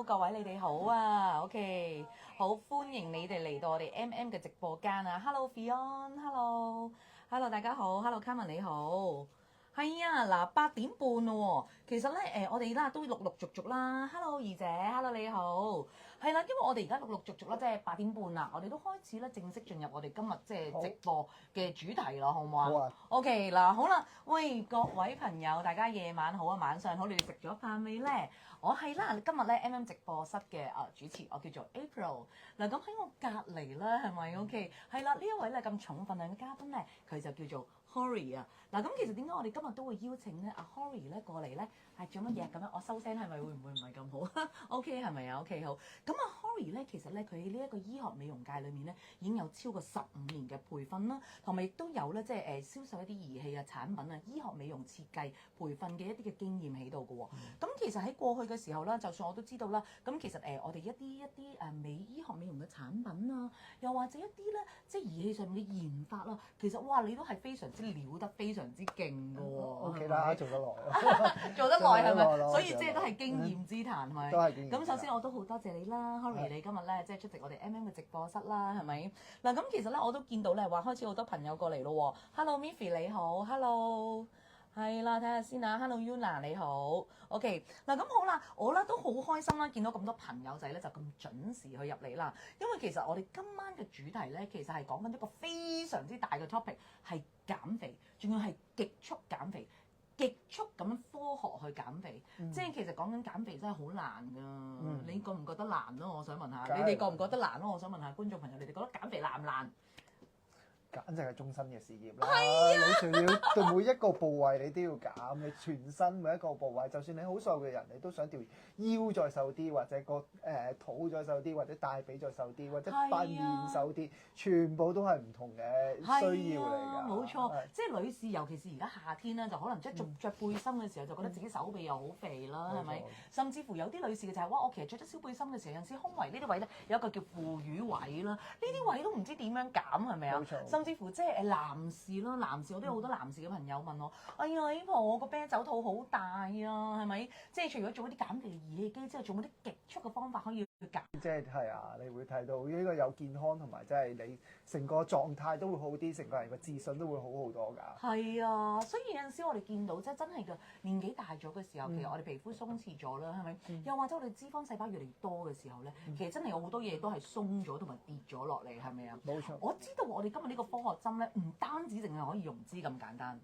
Hello，各位你哋好啊，OK，好歡迎你哋嚟到我哋 MM 嘅直播間啊，Hello，Fion，Hello，大家好，Hello，Carmen 你好。係啊，嗱8點半咯喎，其實咧我哋啦都陸陸續續啦，Hello 二姐，Hello 你好，係啦，因為我哋而家陸陸續續啦，即係8點半啦，我哋都開始咧正式進入我哋今日即係直播嘅主題咯，好唔好啊？好啊。OK 嗱，好啦，喂各位朋友，大家夜晚好啊，晚上好，你哋食咗飯未咧？我係啦，今日咧 MM 直播室嘅主持，我叫做 April。嗱咁喺我隔離啦，係咪 OK？係啦，呢一位咧咁重分量嘅嘉賓咧，佢就叫做 Hori 啊。嗱咁其實點解我哋今日都會邀請咧阿 Hori 咧過嚟咧係做乜嘢咁樣？我收聲係咪會唔會唔係咁好？OK 係咪啊？OK 好。咁啊 Hori 咧其實咧佢喺呢一個醫學美容界裏面咧已經有超過15年嘅培訓啦，同埋亦都有咧即係銷售一啲儀器啊產品啊醫學美容設計培訓嘅一啲嘅經驗喺度嘅喎。咁其實喺過去嘅時候啦，就算我都知道啦，咁其實我哋一啲醫學美容嘅產品啊，又或者一啲咧即係儀器上面嘅研發啦，其實哇你都係非常之了得，非常之勁嘅喎。OK 啦，做得耐，做得耐係咪？做得耐所以即係都係經驗之談係咪？都係經驗之談。咁首先我都好多謝你啦，Hori 你今日咧即係出席我哋 MM 嘅直播室啦，係咪？嗱咁其實咧我都見到咧話開始好多朋友過嚟咯喎。Hello Miffy 你好，Hello。係啦，睇下先啊，Hello Yuna 你好，OK 嗱咁好啦，我咧都好開心啦，見到咁多朋友仔咧就咁準時去入嚟啦，因為其實我哋今晚嘅主題咧其實係講緊一個非常之大嘅 topic， 係減肥，仲要係極速減肥，極速咁樣科學去減肥，即係其實講緊減肥真係好難㗎，你覺唔覺得難咯？我想問下，你哋覺唔覺得難咯？我想問下觀眾朋友，你哋覺得減肥難唔難？簡直係終身嘅事業啦！你仲要對每一個部位你都要減，你全身每一個部位，就算你好瘦嘅人，你都想條腰再瘦啲，或者個肚再瘦啲，或者大髀再瘦啲，或者塊面瘦啲，全部都係唔同嘅需要嚟㗎。冇錯，即係女士，尤其是而家夏天咧，就可能即係着背心嘅時候，就覺得自己手臂又好肥啦，係咪？甚至乎有啲女士嘅就係哇，我其實着咗小背心嘅時候，有陣時胸圍呢啲位咧有一個叫副乳位啦，呢啲位都唔知點樣減係咪啊？冇錯。甚至乎即係男士咯，男士我都有好多男士嘅朋友問我，哎呀，Apple，我個啤酒肚好大啊，係咪？即係除咗做一啲減肥儀器機之後，仲有啲極速嘅方法可以減？即係啊，你會睇到呢個有健康同埋即係你成個狀態都會好啲，成個人嘅自信都會好好多㗎。係啊，所以有陣時我哋見到即係真係嘅年紀大咗嘅時候，其實我哋皮膚鬆弛咗啦，係咪？又或者我哋脂肪細胞越嚟越多嘅時候咧，其實真係有好多嘢都係鬆咗同埋跌咗落嚟，係咪啊？冇錯。我知道我哋今日呢個科學針咧，唔單止淨係可以溶脂咁簡單，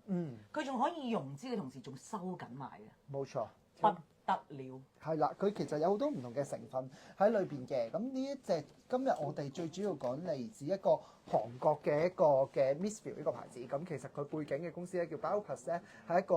佢仲可以溶脂嘅同時仲收緊埋嘅。冇錯。不得了。係啦，佢其實有好多唔同嘅成分喺裏邊嘅。咁呢一隻今日我哋最主要講嚟自一個韓國嘅一個嘅 Mistfeel 呢個牌子。咁其實佢背景嘅公司咧叫 BioPlus 咧，係一個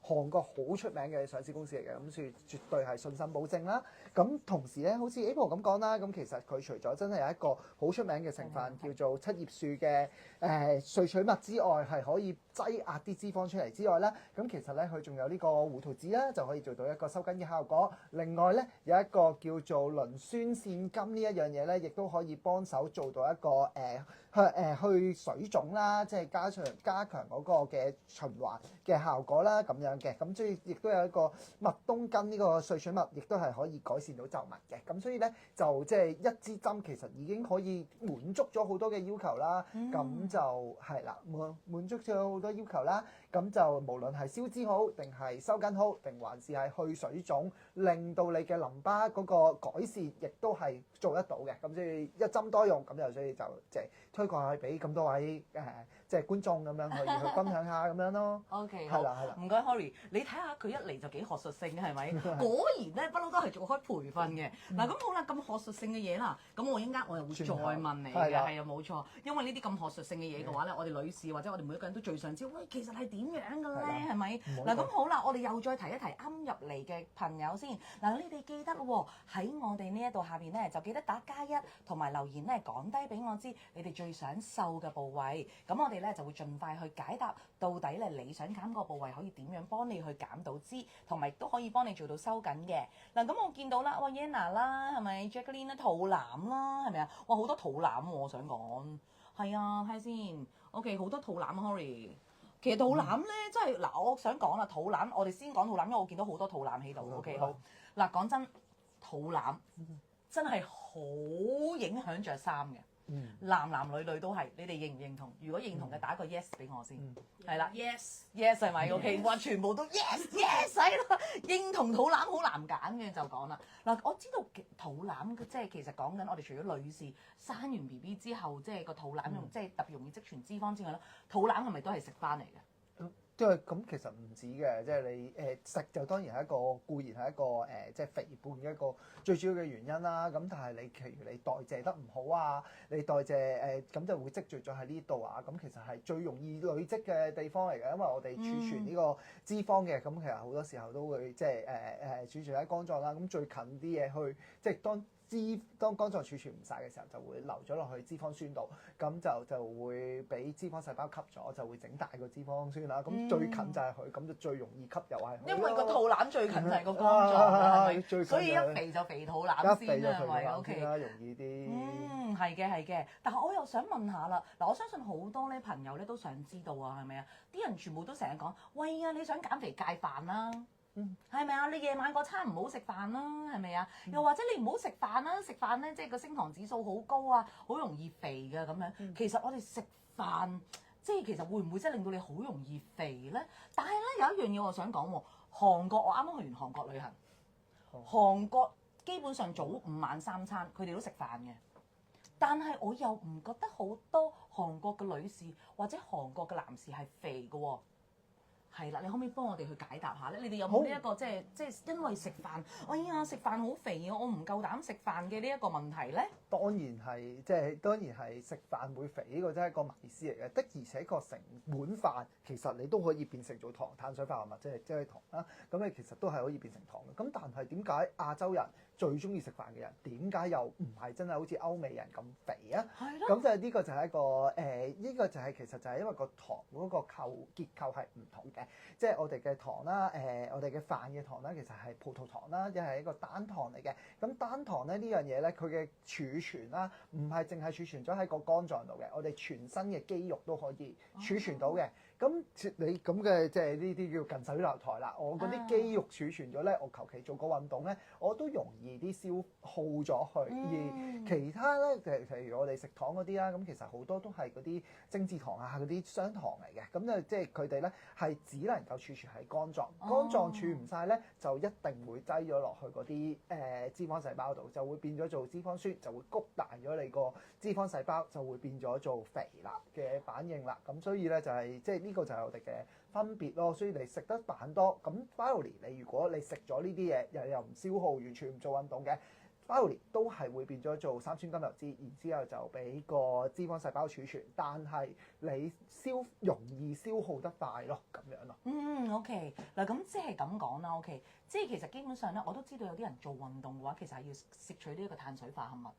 韓國好出名嘅上市公司嚟嘅。咁所以絕對係信心保證啦。咁同時咧，好似 Apple 咁講啦，咁其實佢除咗真係有一個好出名嘅成分叫做七葉樹嘅萃取物之外，係可以擠壓啲脂肪出嚟之外咧，咁其實咧佢仲有呢個胡桃籽啦，就可以做到一個收緊嘅效果。另外咧有一個叫做磷酸腺苷呢一樣嘢咧，亦都可以幫手做到一個去水腫啦，即係加強嗰個嘅循環嘅效果啦，咁樣嘅。咁所以亦都有一個麥冬根呢個萃取物，亦都係可以改善到皺紋嘅。咁所以咧就即係一支針其實已經可以滿足咗好多嘅要求啦。咁就係啦，滿足咗好多要求啦。咁就無論係消脂好，定係收緊好，定還是係去水腫，令到你嘅淋巴嗰個改善，亦都係做得到嘅。咁所以一針多用，咁就所以就即係推廣去俾咁多位即係觀眾咁樣去分享下咁樣咯。OK，係啦係啦。唔該 Hori，你睇下佢一嚟就幾學術性係咪？果然咧不嬲都係做開培訓嘅。嗱咁好啦，咁學術性嘅嘢啦，咁我一陣間我又會再問你嘅，係啊冇錯。因為呢啲咁學術性嘅嘢嘅話咧，我哋女士或者我哋每一個人都最想知，喂其實係點樣嘅咧？係咪？嗱咁好啦，我哋又再提一提啱入嚟嘅朋友先。嗱你哋記得喎，喺我哋呢一度下邊咧就記得打+1同埋留言咧講低俾我知你哋最想瘦嘅部位，咁我哋咧就會盡快去解答到底咧你想減個部位可以點樣幫你去減到脂，同埋都可以幫你做到收緊嘅。嗱咁我見到啦，哇 Yana 啦，係咪 Jacqueline 啦，肚腩啦，係咪啊？哇好多肚腩喎，我想講係啊，睇下先。OK 好多肚腩啊 Hori。其實肚腩咧，真係嗱，我想講啦，肚腩我哋先講肚腩，因為我見到好多肚腩喺度。OK 好嗱，講真。肚腩真係好影響着衫嘅。嗯男女都係，你哋認唔認同？如果認同嘅，打個 yes 俾我先。嗯係啦，yes 係咪？OK，哇，全部都 yes 係啦。認同肚腩好難揀嘅就講啦。嗱，我知道肚腩即係其實講緊我哋除咗女士生完 BB 之後，即係個肚腩即係特別容易積存脂肪之外咧，肚腩係咪都係食翻嚟嘅？因為咁其實唔止嘅，即係你食就當然係一個固然係一個即係肥胖嘅一個最主要嘅原因啦。咁但係你譬如你代謝得唔好啊，你代謝咁就會積聚咗喺呢度啊。咁其實係最容易累積嘅地方嚟嘅，因為我哋儲存呢個脂肪嘅，咁其實好多時候都會即係儲存喺肝臟啦。咁最近啲嘢去即係當肝臟儲存唔晒嘅時候，就會流咗落去脂肪酸度，咁就會俾脂肪細胞吸咗，就會整大個脂肪酸啦。咁最近就係佢，咁就最容易吸又係。因為個肚腩最近就係個肝臟啦，係咪？最近所以一肥就肥肚腩先啦，係咪？OK。容易啲。係嘅。但係我又想問下啦，嗱，我相信好多咧朋友咧都想知道啊，係咪啊？啲人全部都成日講，喂啊，你想減肥戒飯啦。係咪啊？你夜晚嗰餐唔好食飯啦，係咪啊？又或者你唔好食飯啦，食飯咧即係個升糖指數好高啊，好容易肥嘅咁樣。其實我哋食飯即係其實會唔會即係令到你好容易肥咧？但係咧有一樣嘢我想講喎，韓國我啱啱去完韓國旅行，韓國基本上早午晚三餐佢哋都食飯嘅，但係我又唔覺得好多韓國嘅女士或者韓國嘅男士係肥嘅喎。係啦，你可唔可以幫我哋去解答下咧？你哋有冇呢一個即係因為食飯，哎呀食飯好肥啊，我唔夠膽食飯嘅呢一個問題咧？當然係食飯會肥，呢個真係一個迷思嚟嘅。的而且確成碗飯其實你都可以變成做碳水化合物，即係糖啦。咁你其實都係可以變成糖嘅。咁但係點解亞洲人最中意食飯嘅人，點解又唔係真係好似歐美人咁肥啊？係咯。咁就係呢個就係一個呢個就係其實就係因為個糖嗰個結構係唔同嘅。即係我哋嘅糖啦，我哋嘅飯嘅糖啦，其實係葡萄糖啦，亦係一個單糖嚟嘅。咁單糖咧呢樣嘢咧，佢嘅儲存啦，唔係淨係儲存咗喺個肝臟度嘅，我哋全身嘅肌肉都可以儲存到嘅。咁你咁嘅即係呢啲叫近水樓台啦。我嗰啲肌肉儲存咗咧，我求其做個運動咧，我都容易啲消耗咗去。而其他咧，譬如我哋食糖嗰啲啦，咁其實好多都係嗰啲精製糖啊，嗰啲雙糖嚟嘅。咁就即係佢哋咧係只能夠儲存喺肝臟，肝臟儲唔晒咧，就一定會擠咗落去嗰啲脂肪細胞度，就會變咗做脂肪酸，就會谷大咗你個脂肪細胞，就會變咗做肥啦嘅反應啦。咁所以咧就係即係呢個就係我哋嘅分別咯。所以你食得飯多，咁 finally 你如果你食咗呢啲嘢，又唔消耗，完全唔做運動嘅。都係會變咗做三酸甘油脂，然之後就俾個脂肪細胞儲存，但係你容易消耗得快咯，咁樣咯。OK， 嗱咁即係咁講啦。OK，即係其實基本上咧，我都知道有啲人做運動嘅話，其實係要攝取呢一個碳水化合物。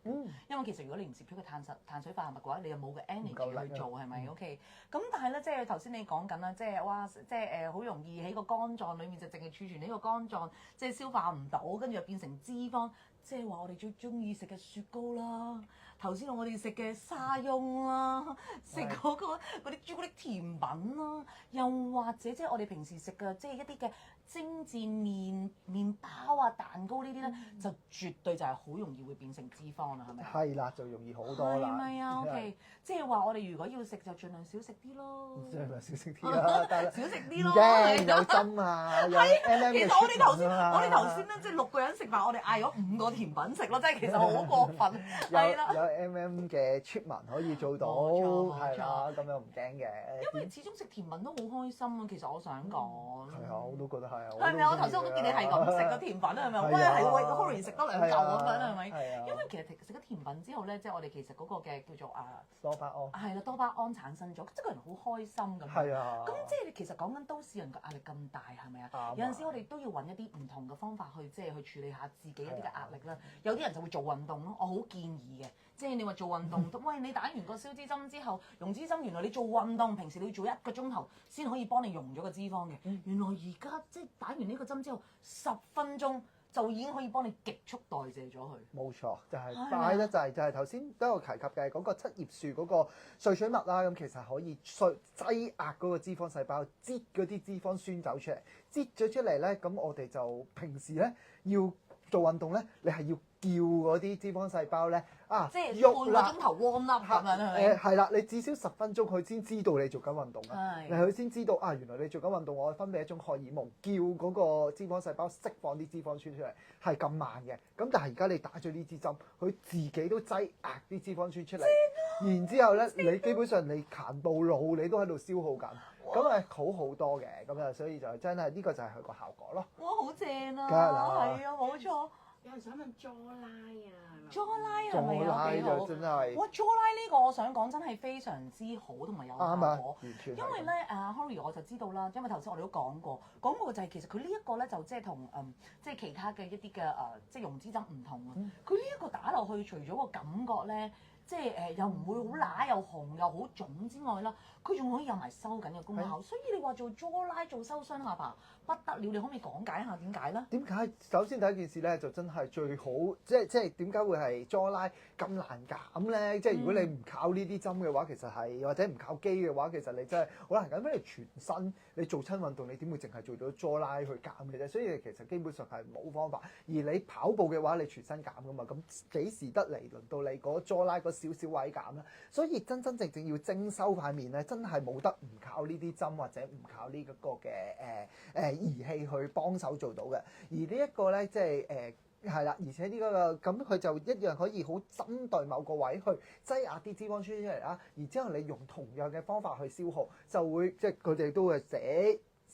因為其實如果你唔攝取個碳水化合物嘅話，你又冇個 energy 去做，係咪？OK，咁但係咧，即係頭先你講緊啦，即係哇，即係好容易喺個肝臟裡面就淨係儲存呢個肝臟，即係消化唔到，跟住又變成脂肪。即係話我哋最中意食嘅雪糕啦，頭先我哋食嘅沙翁啦，食嗰啲朱古力甜品啦，又或者即係我哋平時食嘅即係一啲嘅精緻麵包啊、蛋糕呢啲咧，就絕對就係好容易會變成脂肪啦，係咪？係啦，就容易好多啦。係咪啊？OK，即係話我哋如果要食就盡量少食啲咯。盡量少食啲啦，但係少食啲咯。驚有針啊，有 MM 其實我哋頭先咧，即係6個人食飯，我哋嗌咗5個甜品食咯，即係其實好過分。係啦，有 MM 嘅 treatment 可以做到，係啦，咁樣唔驚嘅。因為始終食甜品都好開心啊，其實我想講。係啊，我都覺得係啊。係咪啊？我頭先我都見你係咁食個甜品啦，係咪？喂，係喎，Cory 食多2嚿咁樣係咪？因為其實食咗甜品之後咧，即係我哋其實嗰個嘅叫做多巴胺。係啦，多巴胺產生咗，即係個人好開心咁。係啊。咁即係其實講緊都市人嘅壓力咁大係咪啊？有陣時我哋都要揾一啲唔同嘅方法去即係去處理下自己一啲嘅壓力啦。有啲人就會做運動咯，我好建議嘅。即係你話做運動，喂，你打完個消脂針之後，溶脂針原來你做運動，平時你要做1個鐘頭先可以幫你溶咗個脂肪嘅。原來而家即係打完呢個針之後10分鐘就已經可以幫你極速代謝咗佢。冇錯，就係快得滯，就係頭先都有提及嘅嗰個七葉樹嗰個萃取物啦。咁其實可以擠壓嗰個脂肪細胞，擠嗰啲脂肪酸走出嚟，擠咗出嚟咧，咁我哋就平時咧要做運動咧，你係要叫嗰啲脂肪細胞咧即係喐啦半個鐘頭 warm up 咁樣係咪？係啦，你至少10分鐘佢先知道你做緊運動啊，係佢先知道原來你做緊運動，我分泌一種荷爾蒙，叫嗰個脂肪細胞釋放啲脂肪酸出嚟，係咁慢嘅。咁但係而家你打咗呢支針，佢自己都擠壓啲脂肪酸出嚟，然之後咧，你基本上你行步路你都喺度消耗緊，咁係好多嘅。咁啊，所以就真係呢個就係佢個效果咯。哇，好正啊！梗係啦係啊，冇錯。有人想問 jaw 拉啊，係咪 jaw 拉係咪拉有幾好？就真係哇，jaw 拉呢個我想講真係非常之好同埋有效啱啊果。，完全係因為咧，Harry 我就知道啦，因為頭先我哋都講過就係其實佢呢一個咧就即係同即係其他嘅一啲嘅即係溶脂針唔同啊。佢呢一個打落去，除咗個感覺咧，即係又唔會好乸又紅又好腫之外啦，佢仲可以有埋收緊嘅功效。所以你話做 jaw 拉做收雙下巴不得了，你可唔可以講解下點解咧？點解？首先第一件事咧，就真係最好，即係點解會係 jaw 拉咁難減咧？即係如果你唔靠呢啲針嘅話，其實係或者唔靠機嘅話，其實你真係好難減。因為你全身你做親運動，你點會淨係做到 jaw 拉去減嘅啫？所以其實基本上係冇方法。而你跑步嘅話，你全身減噶嘛，咁幾時得嚟輪到你嗰 jaw 拉嗰少少位減咧？所以真真正正要精修塊面咧，真係冇得唔靠呢啲針或者唔靠呢一個嘅儀器去幫手做到嘅。而呢一個咧，即係係啦，而且呢個咁佢就一樣可以好針對某個位去擠壓啲脂肪酸出嚟啦。然之後你用同樣嘅方法去消耗，就會即係佢哋都會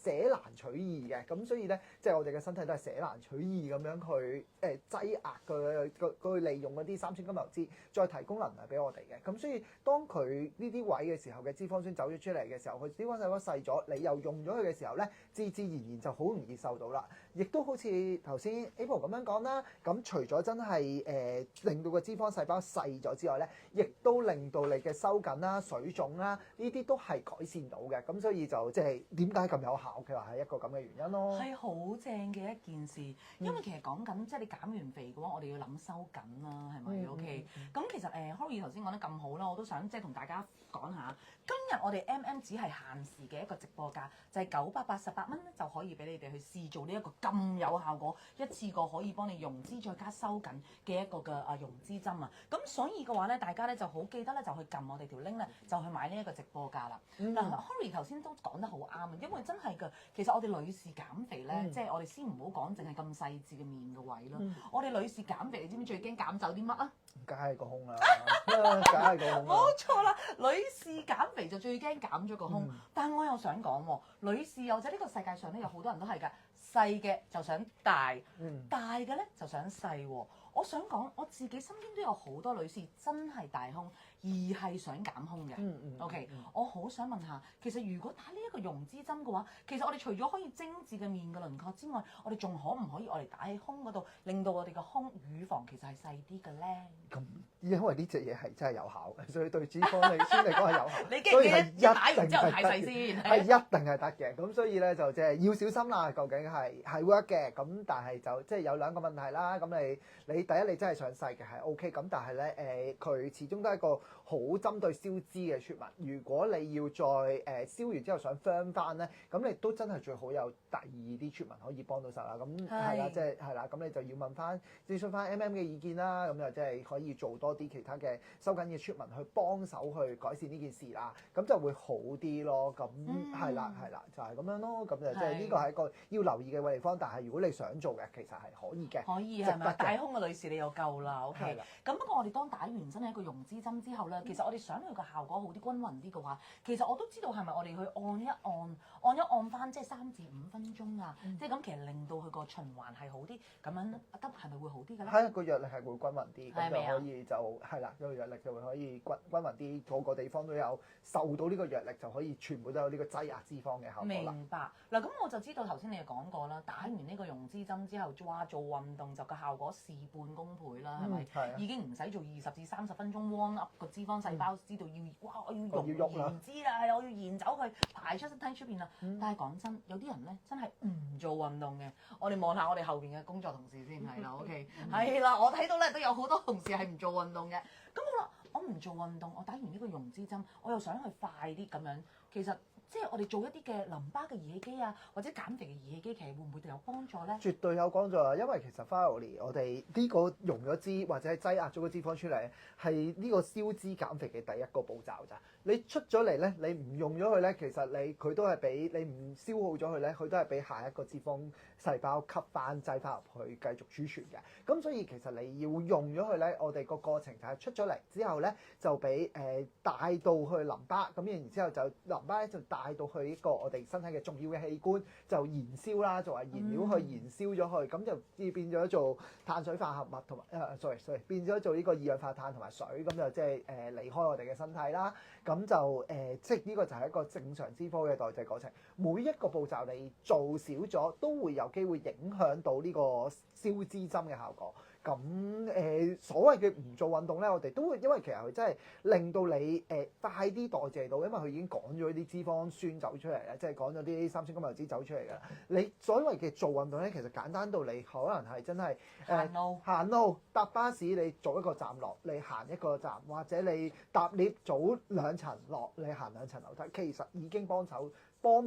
捨難取易嘅。咁所以咧，即係我哋嘅身體都係捨難取易咁樣去擠壓佢利用嗰啲三酸甘油酯，再提供能量俾我哋嘅。咁所以當佢呢啲位嘅時候嘅脂肪酸走咗出嚟嘅時候，佢脂肪細胞細咗，你又用咗佢嘅時候咧，自然就好容易受到啦。亦都好似頭先 April 咁樣講啦，咁除咗真係令到個脂肪細胞細咗之外咧，亦都令到你嘅收緊啦、水腫啦，呢啲都係改善到嘅。咁所以就即係點解咁有效？佢話係一個咁嘅原因咯。係好正嘅一件事，因為其實講緊即係你減完肥嘅話，我哋要諗收緊啦，係咪？OK。咁其實Harry 頭先講得咁好啦，我都想即係同大家講下，今日我哋 只係限時嘅一個直播價，就係988蚊咧就可以俾你哋去試做呢一個咁有效果，一次過可以幫你溶脂再加收緊嘅一個嘅溶脂針啊。咁所以嘅話咧，大家咧就好記得咧就去撳我哋條 link 咧，就去買呢一個直播價啦。嗱，Harry 頭先都講得好啱啊，因為真係嘅，其實我哋女士減肥咧，即係我哋先唔好講淨係咁細緻嘅面嘅位啦。我哋女士減肥，你知唔知最驚減走啲乜啊？梗係個胸啦，梗係個胸啦。冇錯啦，女士減肥就最驚減咗個胸。但係我又想講喎，女士又者呢個世界上咧有好多人都係㗎，細嘅就想大，大嘅咧就想細喎。我想講，我自己身邊都有好多女士真係大胸，而係想減胸嘅。OK，我好想問下，其實如果打呢一個溶脂針嘅話，其實我哋除咗可以精緻嘅面嘅輪廓之外，我哋仲可唔可以我哋打喺胸嗰度，令到我哋嘅胸乳房其實係細啲嘅咧？咁因為呢隻嘢係真係有效嘅，所以對脂肪嚟先嚟講係有效。你記唔記得一打完之後太細先？係一定係得嘅。咁所以咧就即係要小心啦。究竟係 work 嘅，咁但係就即係有兩個問題啦。咁你第一你真係想細嘅係 OK，咁但係咧佢始終都係一個好針對消脂嘅出物。如果你要再燒完之後想 firm 翻咧，咁你都真係最好有第二啲出物可以幫到手啦。咁係啦，即係係啦，咁你就要問翻諮詢翻 嘅意見啦。咁就即係可以做多啲其他嘅收緊嘅出物去幫手去改善呢件事啦。咁就會好啲咯。咁係啦，就係咁樣咯。咁就即係呢個係一個要留意嘅地方。但係如果你想做嘅，其實係可以嘅。可以係咪？大胸嘅女士你又夠啦。OK。咁不過我哋當打完真係一個溶脂針之後咧，其實我哋想佢個效果好啲、均勻啲嘅話，其實我都知道係咪我哋去按一按翻，即係3至5分鐘啊，即係咁其實令到佢個循環係好啲，咁樣得係咪會好啲嘅咧？係個藥力係會均勻啲，咁就可以就係啦，個藥力就會可以均勻啲，個個地方都有受到呢個藥力，就可以全部都有呢個擠壓脂肪嘅效果啦。明白嗱，咁我就知道頭先你又講過啦，打完呢個溶脂針之後，哇做運動就個效果事半功倍啦，係咪？已經唔使做20至30分鐘 warm up 個脂肪細胞，知道我要燃脂啦，我要燃走佢，排出身體出邊啦。但係講真，有啲人咧真係唔做運動嘅。我哋望下我哋後邊嘅工作同事先係啦，OK，係啦，我睇到咧都有好多同事係唔做運動嘅。咁好啦，我唔做運動，我打完呢個溶脂針，我又想去快啲咁樣，其實即係我哋做一啲嘅淋巴嘅儀器機啊，或者減肥嘅儀器機，其實會唔會對有幫助咧？絕對有幫助啊！因為其實 Finally 我哋呢個溶咗脂或者係擠壓咗個脂肪出嚟，係呢個消脂減肥嘅第一個步驟咋。你出咗嚟咧，你唔用咗佢咧，其實佢都係俾你唔消耗咗佢咧，佢都係俾下一個脂肪細胞吸翻擠翻入去繼續儲存嘅。咁所以其實你要用咗佢咧，我哋個過程就係出咗嚟之後咧，就俾帶到去淋巴，咁然之後就淋巴咧就帶到去一個我哋身體嘅重要嘅器官，就燃燒啦，作為燃料去燃燒咗佢，咁就變咗做碳水化合物同埋sorry，變咗做呢個二氧化碳同埋水，咁就即係離開我哋嘅身體啦。咁就即係呢個就係一個正常脂肪嘅代謝過程。每一個步驟你做少咗，都會有機會影響到呢個消脂針嘅效果。咁所謂嘅唔做運動咧，我哋都會因為其實佢真係令到你快啲代謝到，因為佢已經趕咗啲脂肪酸走出嚟啦，即係趕咗啲三酸甘油脂走出嚟㗎啦。你所謂嘅做運動咧，其實簡單到你可能係真係行路搭巴士，你做一個站落，你行一個站，或者你搭 lift 早2層落，你行2層樓梯，其實已經幫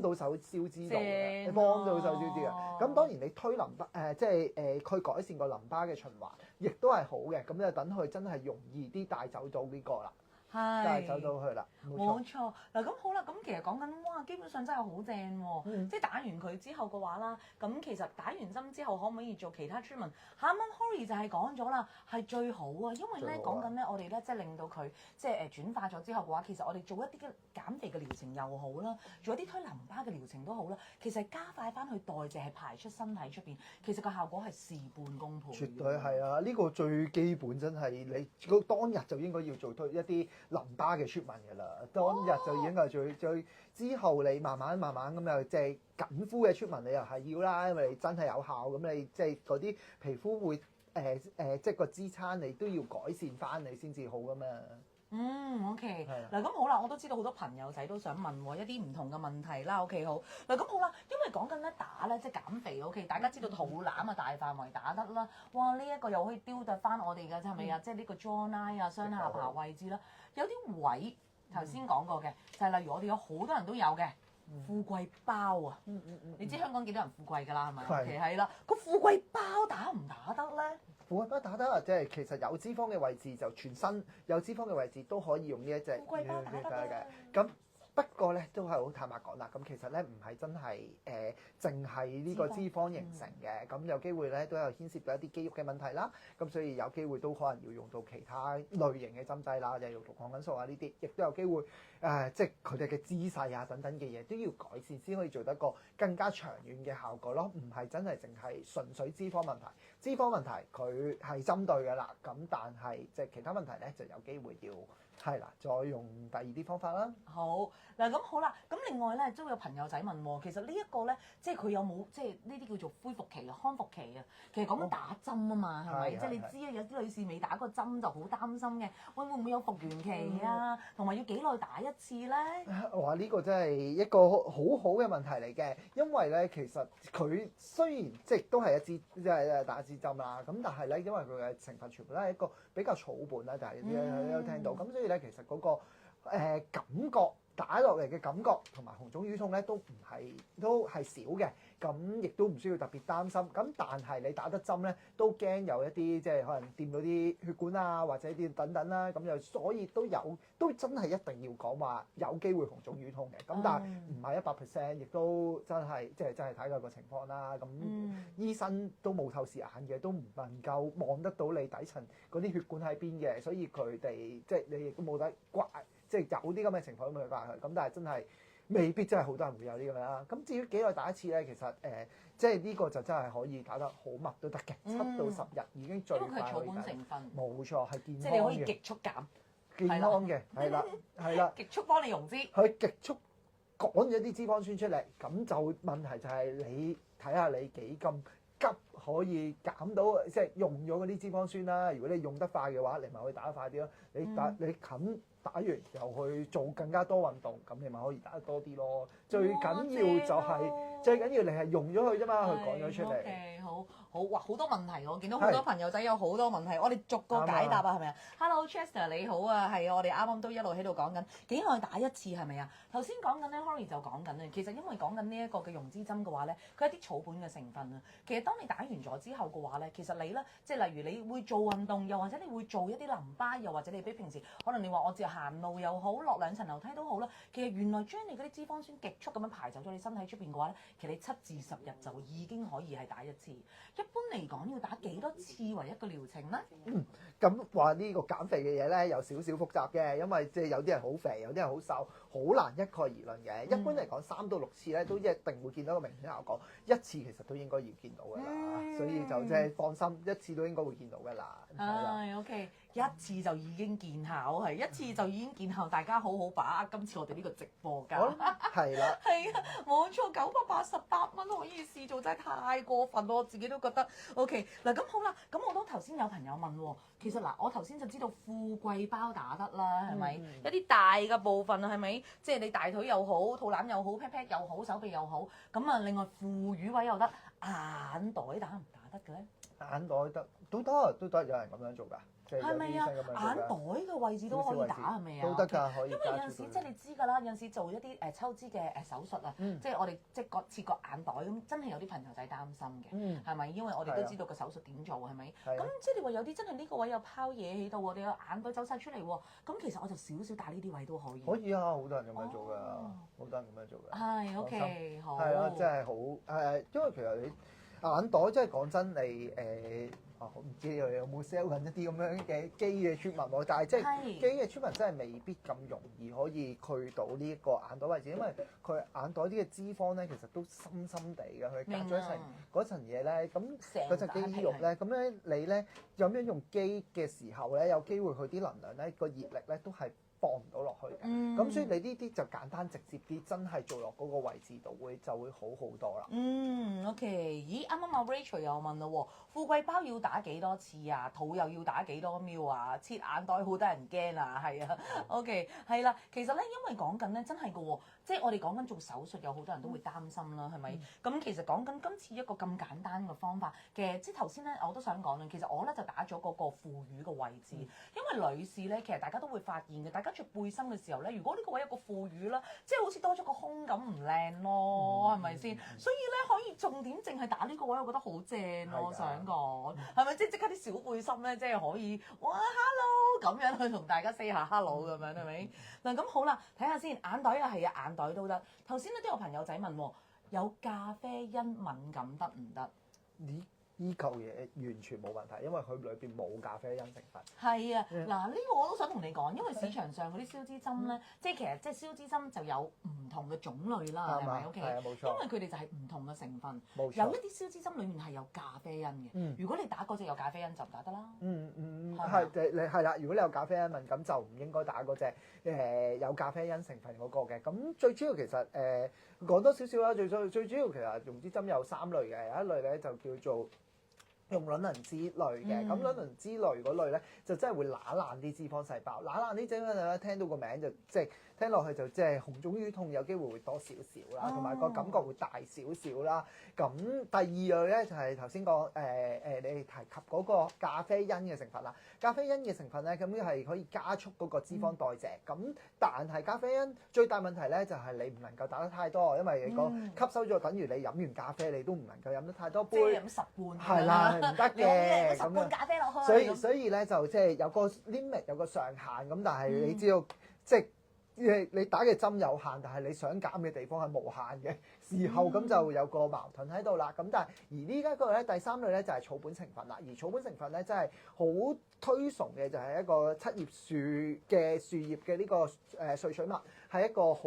到手消脂到嘅，你幫到手消脂嘅。咁當然你推淋巴即係佢改善個淋巴嘅循環，亦都係好嘅。咁就等佢真係容易啲帶走到呢個啦。帶走到去啦，冇錯。嗱咁好啦，咁其實講緊哇，基本上真係好正喎。即係打完佢之後嘅話啦，咁其實打完針之後可唔可以做其他 treatment？下一 Hori 就係講咗啦，係最好啊，因為咧講緊咧我哋咧即係令到佢即係轉化咗之後嘅話，其實我哋做一啲嘅減肥嘅療程又好啦，做一啲推淋巴嘅療程都好啦，其實加快翻去代謝係排出身體出邊，其實個效果係事半功倍。絕對係啊！呢個最基本真係你當日就應該要做一啲淋巴嘅 treatment㗎啦，當日就已經係最之後你慢慢咁又即係緊膚嘅 treatment 你又係要啦，因為你真係有效，咁你即係嗰啲皮膚會即係個支撐你都要改善翻你先至好㗎嘛。OK。嗱咁好啦，我都知道好多朋友仔都想問一啲唔同嘅問題啦。OK 好。嗱咁好啦，因為講緊咧打咧即係減肥 OK，大家知道肚腩啊大範圍打得啦，哇呢一個又可以雕突翻我哋嘅係咪啊？即係呢個 jawline 啊雙下巴位置啦，有啲位頭先講過嘅，就係例如我哋有好多人都有嘅富貴包啊。你知香港幾多人富貴㗎啦係咪？OK係啦，個富貴包打唔打得咧？富貴包打得啊！即係其實有脂肪嘅位置就全身有脂肪嘅位置都可以用呢一隻富貴包打得嘅。咁不過咧都係好坦白講啦，咁其實咧唔係真係淨係呢個脂肪形成嘅，咁有機會咧都有牽涉到一啲肌肉嘅問題啦，咁所以有機會都可能要用到其他類型嘅針劑啦，就係用到抗生素啊呢啲，亦都有機會即係佢哋嘅姿勢啊等等嘅嘢都要改善先可以做得個更加長遠嘅效果咯，唔係真係淨係純粹脂肪問題。脂肪問題佢係針對嘅啦，咁但係即係其他問題咧就有機會要係啦，再用第二啲方法啦。好嗱，咁好啦，咁另外咧都有朋友仔問喎，其實呢一個咧，即係佢有冇即係呢啲叫做恢復期啊、康復期啊？其實講緊打針啊嘛，係咪？即係你知啊，有啲女士未打過針就好擔心嘅，會唔會有復原期啊？同埋要幾耐打一次咧？哇！呢個真係一個好好嘅問題嚟嘅，因為咧其實佢雖然即係都係一支即係打一支針啦，咁但係咧因為佢嘅成分全部都係一個比較草本啦，但係你都聽到，咁所以咧其實嗰個感覺打落嚟嘅感覺同埋紅腫瘀痛咧都係少嘅，咁亦都唔需要特別擔心。咁但係你打得針咧都驚有一啲即係可能掂到啲血管啊或者啲等等啦，咁就所以都真係一定要講話有機會紅腫瘀痛嘅。咁但係唔係100%，亦都真係即係真係睇佢個情況啦。咁醫生都冇透視眼嘅，都唔能夠望得到你底層嗰啲血管喺邊嘅，所以佢哋即係你亦都冇得怪。即係有啲咁嘅情況都冇去怪佢，咁但係真係未必真係好多人會有呢咁樣啦。咁至於幾耐打一次咧，其實即係呢個就真係可以打得好密都得嘅，7到10日已經最快可以打。因為佢係草本成分。冇錯，係健康嘅。即係你可以極速減。健康嘅，係啦。極速幫你溶脂。佢極速趕咗啲脂肪酸出嚟，咁就問題就係你睇下你幾咁急可以減到即係用咗嗰啲脂肪酸啦。如果你用得快嘅話，你咪可以打得快啲咯。你近打完又去做更加多運動，咁你咪可以打得多啲咯。最緊要就係、最緊要你係用咗佢啫嘛，佢講咗出嚟。OK，好，哇，好多問題，我見到好多朋友仔有好多問題，我哋逐個解答啊，係咪啊？Hello Chester 你好啊，係啊，我哋啱啱都一路喺度講緊幾耐打一次係咪啊？頭先講緊咧 Holly 就講緊咧，其實因為講緊呢一個嘅溶脂針嘅話咧，佢係啲草本嘅成分啊。其實當你打完咗之後嘅話咧，其實你咧即係例如你會做運動，又或者你會做一啲淋巴，又或者你比平時可能你話我只係行路又好，落2層樓梯都好啦。其實原來將你嗰啲脂肪酸極速咁樣排走咗你身體出邊嘅話咧，其實你7至10日就已經可以係打一次。一般嚟講要打幾多次為一個療程咧？咁話呢個減肥嘅嘢咧有少少複雜嘅，因為即係有啲人好肥，有啲人好瘦，好難一概而論嘅。一般嚟講3到6次咧都一定會見到個明顯效果，一次其實都應該要見到㗎啦，所以就即係放心，一次都應該會見到㗎啦。唉，OK，一次就已經見效，係一次就已經見效，大家好好把握今次我哋呢個直播價。係啦，係啊，冇錯，988蚊可以試做，真係太過分咯！我自己都覺得 OK。嗱咁好啦，咁我都頭先有朋友問喎，其實嗱，我頭先就知道富貴包打得啦，係咪？一啲大嘅部分係咪？即係你大腿又好，肚腩又好，pat pat 又好，手臂又好。咁啊，另外副乳位又得，眼袋打唔打得嘅咧？眼袋得都得，有人咁樣做㗎。係咪啊？眼袋嘅位置都可以打係咪啊？都得㗎，可以。因為有陣時即係你知㗎啦，有陣時做一啲抽脂嘅手術啊，即係我哋即係切割眼袋咁，真係有啲朋友仔擔心嘅，係咪？因為我哋都知道個手術點做係咪？咁即係你話有啲真係呢個位有拋嘢喺度，我哋個眼袋走晒出嚟喎，咁其實我就少少打呢啲位都可以。可以啊，好多人咁樣做㗎，好多人咁樣做㗎。係 OK，好。係啊，真係好因為其實你眼袋真係講真你我唔知你有冇 sell 緊一啲咁樣嘅機嘅 treatment 喎，但係即係機嘅 treatment 真係未必咁容易可以去到呢一個眼袋位置，因為佢眼袋啲嘅脂肪咧其實都深深地嘅，佢隔咗一層嗰層嘢咧，咁嗰層肌肉咧，咁咧你咧咁樣用機嘅時候咧，有機會佢啲能量咧個熱力咧都係放唔到落去嘅，咁所以你呢啲就簡單直接啲，真係做落嗰個位置度就會好好多啦。OK， 咦，啱啱阿 Rachel 又問啦喎，富貴包要打幾多次啊？肚又要打幾多秒啊？切眼袋好得人驚啊，係啊，OK，係啦，其實咧，因為講緊咧，真係嘅喎，即係我哋講緊做手術，有好多人都會擔心啦，係咪？咁其實講緊今次一個咁簡單嘅方法嘅，即係頭先咧，我都想講啦，其實我咧就打咗嗰個副乳嘅位置，因為女士咧，其實大家都會發現嘅，大家着背心嘅時候咧，如果呢個位有個副乳啦，即係好似多咗個胸咁唔靚咯，係咪先？所以咧可以重點淨係打呢個位，我覺得好正咯，我想講係咪？即刻啲小背心咧，即係可以哇 hello 咁樣去同大家 say 下 hello 咁樣係咪？嗱咁好啦，睇下先，眼袋啊係啊，眼袋都得。頭先咧都有朋友仔問喎，有咖啡因敏感得唔得？呢嚿嘢完全冇問題，因為佢裏邊冇咖啡因成分。係啊，嗱呢個我都想同你講，因為市場上嗰啲消脂針咧，即係其實即係消脂針就有唔同嘅種類啦，係咪？OK，係啊，冇錯。因為佢哋就係唔同嘅成分，冇錯。有一啲消脂針裡面係有咖啡因嘅。如果你打嗰隻有咖啡因就唔打得啦。係你係啦。如果你有咖啡因敏感就唔應該打嗰隻有咖啡因成分嗰個嘅。咁最主要其實講多少少啦，最主要其實溶脂針有3類嘅，有一類咧就叫做用卵磷脂類嘅，咁卵磷脂類嗰類咧就真係會揦爛啲脂肪細胞，揦爛啲脂肪細胞，聽到個名就即係聽落去就即係紅腫瘀痛，有機會會多少少啦，同埋個感覺會大少少啦。咁第二類咧就係頭先講你哋提及嗰個咖啡因嘅成分啦。咖啡因嘅成分咧咁係可以加速嗰個脂肪代謝，咁但係咖啡因最大問題咧就係你唔能夠打得太多，因為你個吸收咗等於你飲完咖啡你都唔能夠飲得太多杯，即係飲10罐。係啦，唔得嘅10罐咖啡落去。所以咧就即係有個 limit 有個上限咁，但係你知道即係你打嘅針有限，但係你想減嘅地方係無限嘅時候，咁就有個矛盾喺度啦。咁但係而呢家嗰個咧第3類咧就係草本成分啦，而草本成分咧真係好推崇嘅就係一個七葉樹嘅樹葉嘅呢個萃取物，係一個好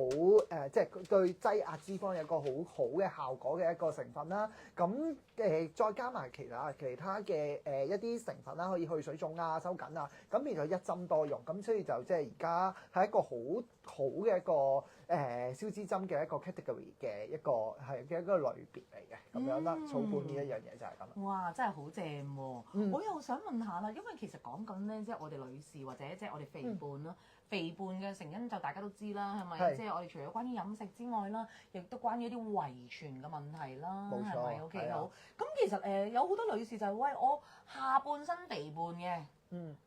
即係對擠壓脂肪有一個好好嘅效果嘅一個成分啦。咁再加埋其他嘅一啲成分啦，可以去水腫啊、收緊啊，咁變咗一針多用。咁所以就即係而家係一個好嘅一個消脂針嘅一個 category 嘅一個嘅一個類別嚟嘅咁樣啦。草本呢一樣嘢就係咁。哇！真係好正喎！我又想問下啦，因為其實講緊咧，即係我哋女士或者即係我哋肥胖啦，肥胖嘅成因就大家都知啦，係咪？係即係我哋除咗關於飲食之外啦，亦都關於一啲遺傳嘅問題啦，冇錯係咪？OK 係啊好。咁其實有好多女士就係喂我下半身肥胖嘅。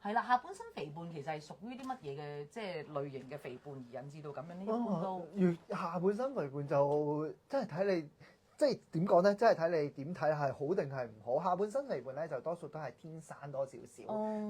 係啦，下半身肥胖其實係屬於啲乜嘢嘅即係類型嘅肥胖而引致到咁樣呢？一般都下半身肥胖就真係睇你，即係點講咧？真係睇你點睇係好定係唔好。下半身肥胖咧就多數都係天生多少少，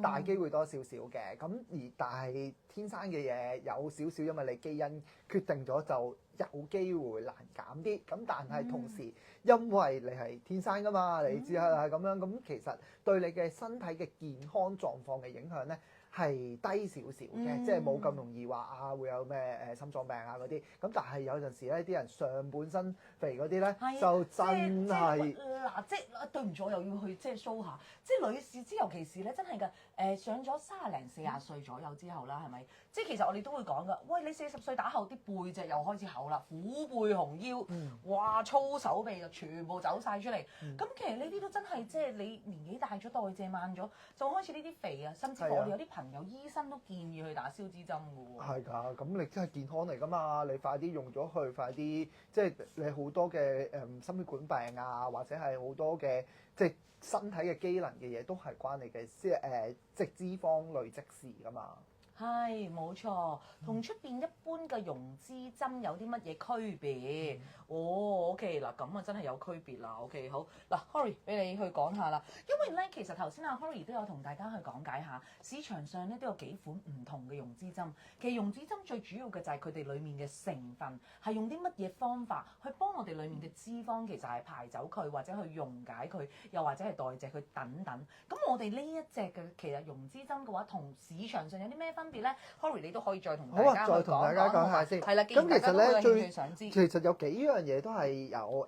大機會多少少嘅。咁但係天生嘅嘢有少少，因為你基因決定咗就有機會難減啲。咁但係同時，因為你係天生噶嘛，你知係咁樣。咁其實對你嘅身體嘅健康狀況嘅影響咧，係低少少嘅，即係冇咁容易話啊會有咩心臟病啊嗰啲。咁但係有陣時咧，啲人上半身肥嗰啲咧，就真係嗱，即係對唔住，我又要去即係 show 下，即係女士尤其是咧，真係㗎上咗30零40歲左右之後啦，係咪？即係其實我哋都會講㗎，喂，你40歲打後啲背脊又開始厚啦，虎背熊腰，哇粗手臂就全部走晒出嚟。咁其實呢啲都真係即係你年紀大咗，代謝慢咗，就開始呢啲肥啊，甚至乎我哋有啲朋友醫生都建議去打消脂針㗎喎。係㗎，咁你真係健康嚟㗎嘛？你快啲用咗佢，快啲即係你好多嘅心血管病啊，或者係好多嘅即係身體嘅機能嘅嘢，都係關你嘅即係脂肪累積事㗎嘛。係冇錯，同出邊一般嘅溶脂針有啲乜嘢區別？哦，OK 嗱，咁啊真係有區別啦。OK 好嗱，Hori 俾你去講下啦。因為咧，其實頭先阿 Hori 都有同大家去講解下，市場上咧都有幾款唔同嘅溶脂針。其實溶脂針最主要嘅就係佢哋裡面嘅成分係用啲乜嘢方法去幫我哋裡面嘅脂肪其實係排走佢，或者去溶解佢，又或者係代謝佢等等。咁我哋呢一隻嘅其實溶脂針嘅話，同市場上有啲咩分別咧？Hori 你都可以再同大家去再同大家講下先。係啦，咁其實咧最其實有幾樣嘢都係有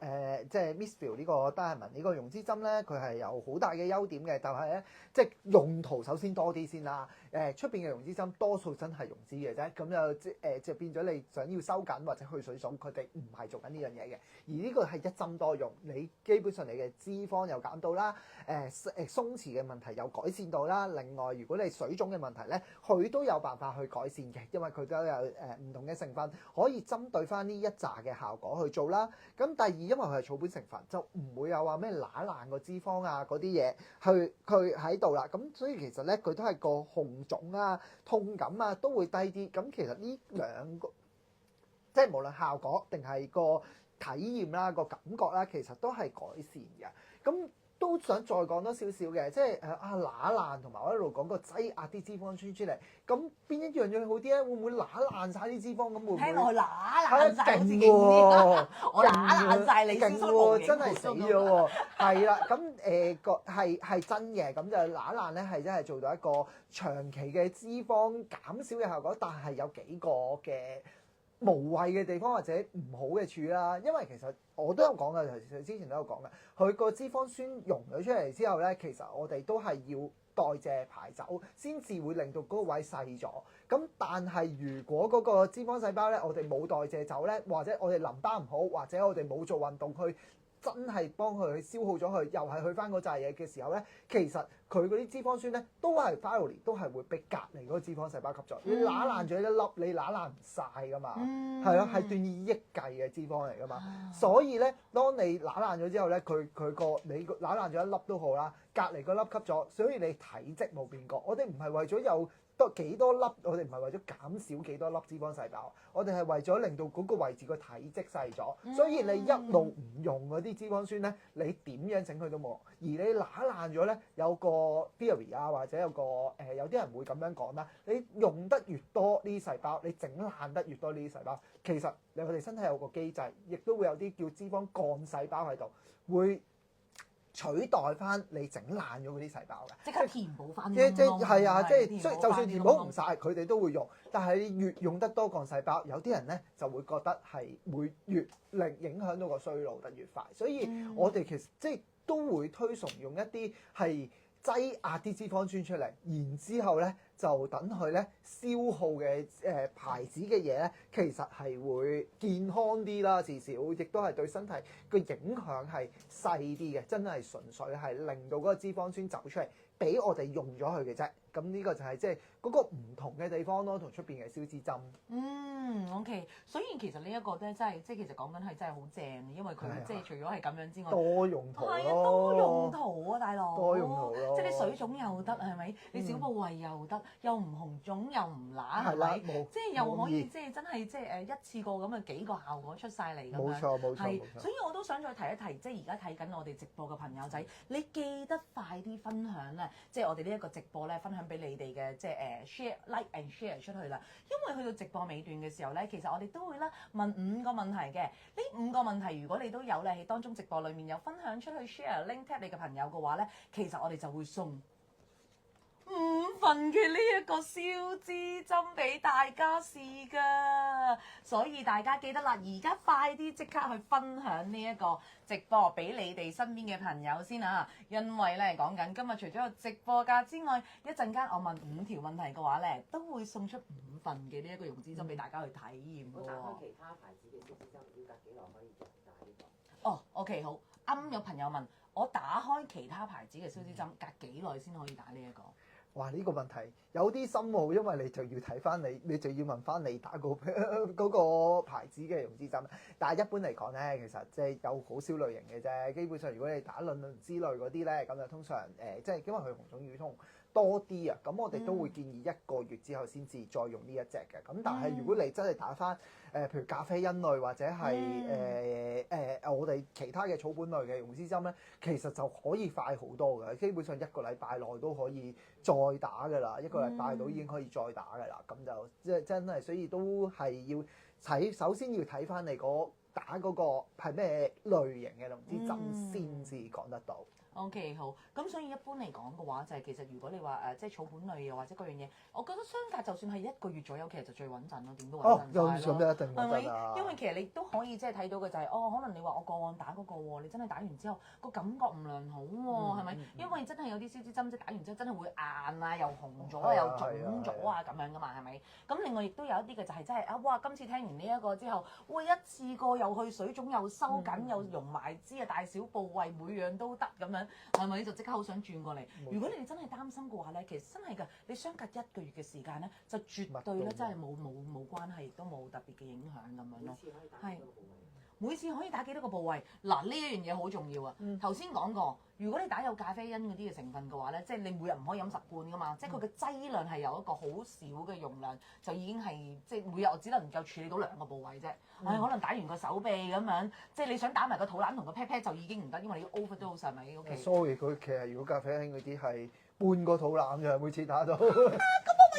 即係 Mistral 呢個 Diamond 呢個溶脂針咧，佢係有好大嘅優點嘅，就係咧即係用途首先多啲先啦。出邊嘅溶脂針多數真係溶脂嘅啫，咁就變咗你想要收緊或者去水腫，佢哋唔係做緊呢樣嘢嘅。而呢個係一針多用，你基本上你嘅脂肪又減到啦，鬆弛嘅問題又改善到啦。另外，如果你水腫嘅問題咧，佢都有辦法去改善嘅，因為佢都有唔同嘅成分可以針對翻呢一紮嘅效果去做啦。咁第二，因為佢係草本成分，就唔會有話咩揦爛個脂肪啊嗰啲嘢去佢喺度啦。咁所以其實咧，佢都係個紅腫啊、痛感啊都會低啲。咁其實呢兩個即係無論效果定係個體驗啦、個感覺啦，其實都係改善嘅。咁都想再講多少少嘅，即係揦爛同埋我一路講個擠壓啲脂肪穿出嚟，咁邊一樣嘢好啲咧？會唔會揦爛晒啲脂肪？咁會唔會聽落去揦爛晒好似勁喎？我揦爛晒你勁喎！真係死咗喎！係啦，咁係真嘅，咁就揦爛咧係真係做到一個長期嘅脂肪減少嘅效果，但係有幾個嘅無謂嘅地方或者唔好嘅處啦，因為其實我都有講嘅，其實之前都有講嘅，佢個脂肪酸溶咗出嚟之後咧，其實我哋都係要代謝排走，先至會令到嗰個位細咗。咁但係如果嗰個脂肪細胞咧，我哋冇代謝走咧，或者我哋淋巴唔好，或者我哋冇做運動去真係幫佢去消耗咗佢，又係去翻嗰扎嘢嘅時候咧，其實佢嗰啲脂肪酸咧都係 finally 都係會被隔離嗰個脂肪細胞吸咗。你揦爛咗一粒，你揦爛唔晒噶嘛，係咯，係斷以億計嘅脂肪嚟噶嘛。所以咧，當你揦爛咗之後咧，你揦爛咗一粒都好啦，隔離嗰粒吸咗，所以你體積冇變過。我哋唔係為咗有幾多粒，我哋唔係為咗減少幾多粒脂肪細胞，我哋係為咗令到嗰個位置個體積細咗。所以你一路唔用嗰啲脂肪酸咧，你點樣整佢都冇。而你揦爛咗咧，有個 theory 啊，或者有啲人會咁樣講啦。你用得越多呢啲細胞，你整爛得越多呢啲細胞，其實我哋身體有個機制，亦都會有啲叫脂肪幹細胞喺度，會取代翻你整爛咗嗰啲細胞嘅，即刻填補翻。係啊，就算填補唔晒，佢哋都會用。但係你越用得多幹細胞，有啲人咧就會覺得係會越令影響到個衰老得越快。所以我哋其實都會推崇用一啲係擠壓啲脂肪酸出嚟，然之後咧就等佢咧消耗嘅牌子嘅嘢咧，其實係會健康啲啦，至少亦都係對身體個影響係細啲嘅，真係純粹係令到嗰個脂肪酸走出嚟，俾我哋用咗佢嘅啫。咁呢個就係即係嗰個唔同嘅地方咯，同出邊嘅消脂針。OK， 所以其實呢一個咧，真係即係其實講緊係真係好正嘅，因為佢即係除咗係咁樣之外，多用途咯。係啊，多用途啊，大佬。多用途咯。即係你水腫又得係咪？你小部位又得，又唔紅腫又唔乸係啦，咪？即係又可以即係真係即係一次過咁嘅幾個效果出晒嚟咁樣。冇錯冇錯。係，所以我都想再提一提，即係而家睇緊我哋直播嘅朋友仔，你記得快啲分享咧，即係我哋呢一個直播咧，分享俾你哋嘅即係share like and share 出去啦。因為去到直播尾段嘅時候咧，其實我哋都會咧問5個問題嘅。呢5個問題如果你都有咧喺當中直播裡面有分享出去 share link tag 你嘅朋友嘅話咧，其實我哋就會送5份嘅呢一個消脂針俾大家試㗎，所以大家記得啦，而家快啲即刻去分享呢一個直播俾你哋身邊嘅朋友先啊！因為咧講緊今日除咗有直播價之外，一陣間我問5條問題嘅話咧，都會送出5份嘅呢一個溶脂針俾大家去體驗喎。我打開其他牌子嘅消脂針，要隔幾耐可以再打呢個？哦，OK 好，啱有朋友問我打開其他牌子嘅消脂針，隔幾耐先可以打呢一個？哇！呢個問題有啲深奧，因為你就要睇翻你就要問翻你打嗰個牌子嘅溶脂針。但係一般嚟講咧，其實即係有好少類型嘅啫。基本上，如果你打卵之類嗰啲咧，咁就通常即係因為佢紅腫乳痛多啲啊，咁我哋都會建議1個月之後先至再用呢一隻嘅。咁但係如果你真係打翻譬如咖啡因類或者係我哋其他嘅草本類嘅溶脂針咧，其實就可以快好多嘅。基本上1個禮拜內都可以再打㗎啦，1個禮拜到已經可以再打㗎啦。咁就即係真係，所以都係要睇，首先要睇翻你打嗰個係咩類型嘅溶脂針先至講得到。OK 好，咁所以一般嚟講嘅話，就係其實如果你話即係草本類又或者嗰樣嘢，我覺得相隔就算係1個月左右，其實就最穩陣咯，點都穩陣就曬咯，咁一定係咪？啊！因為其實你都可以即係睇到嘅就係可能你話我過往打嗰個喎，你真係打完之後個感覺唔良好喎，係咪？因為真係有啲消脂針即係打完之後真係會硬啊，又紅咗啊，又腫咗啊咁樣噶嘛，係咪？咁另外亦都有一啲嘅就係真係哇！今次聽完呢一個之後，會一次過又去水腫又收緊又溶埋脂啊，大小部位每樣都得咁樣，係咪？就即刻好想轉過嚟。如果你哋真係擔心嘅話咧，其實真係㗎，你相隔1個月嘅時間咧，就絕對咧真係冇關係，亦都冇特別嘅影響咁樣咯。係每次可以打幾多個部位？嗱，呢一樣嘢好重要啊！頭先講過，如果你打有咖啡因嗰啲嘅成分嘅話咧，即係你每日唔可以飲10罐㗎嘛，即係佢嘅劑量係有一個好少嘅容量，就已經係即係每日我只能夠處理到2個部位啫。可能打完個手臂咁樣，即係你想打埋個肚腩同個 pat pat 就已經唔得，因為你要 overdose 係咪？OK。Sorry，佢其實如果咖啡因嗰啲係半個肚腩嘅，每次打到。咁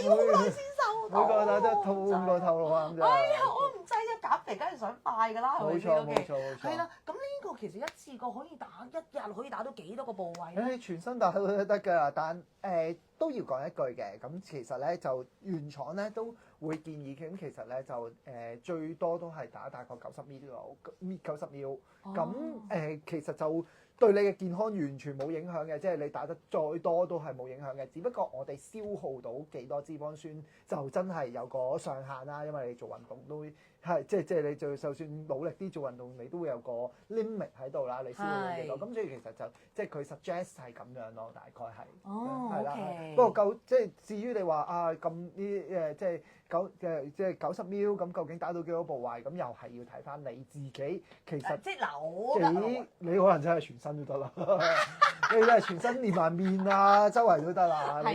我咪要好耐先收到。每個打得半個肚腩啫。哎呀，我唔制啊！減肥梗係想快㗎啦，係咪先？冇錯。係啦，咁呢個其實一次過可以打1日可以打到幾多個部位咧？全身打都得㗎，但都要講一句嘅。咁其實咧就原廠咧都會建議嘅。咁其實咧就最多都係打大概90ml。咁其實就對你嘅健康完全冇影響嘅，即係你打得再多都係冇影響嘅。只不過我哋消耗到幾多脂肪酸就真係有個上限啦，因為你做運動都係即係你就算努力啲做運動，你都會有個 limit 喺度啦，你消耗幾多。咁所以其實就即係佢 suggest 係咁樣咯，大概係。係啦。不過即係至於你話啊咁呢即係90ml咁究竟打到幾多部位？咁又係要睇翻你自己。其實即係嗱，你可能真係全身都得啦。你真係全身連埋面啊，周圍都得啦。係，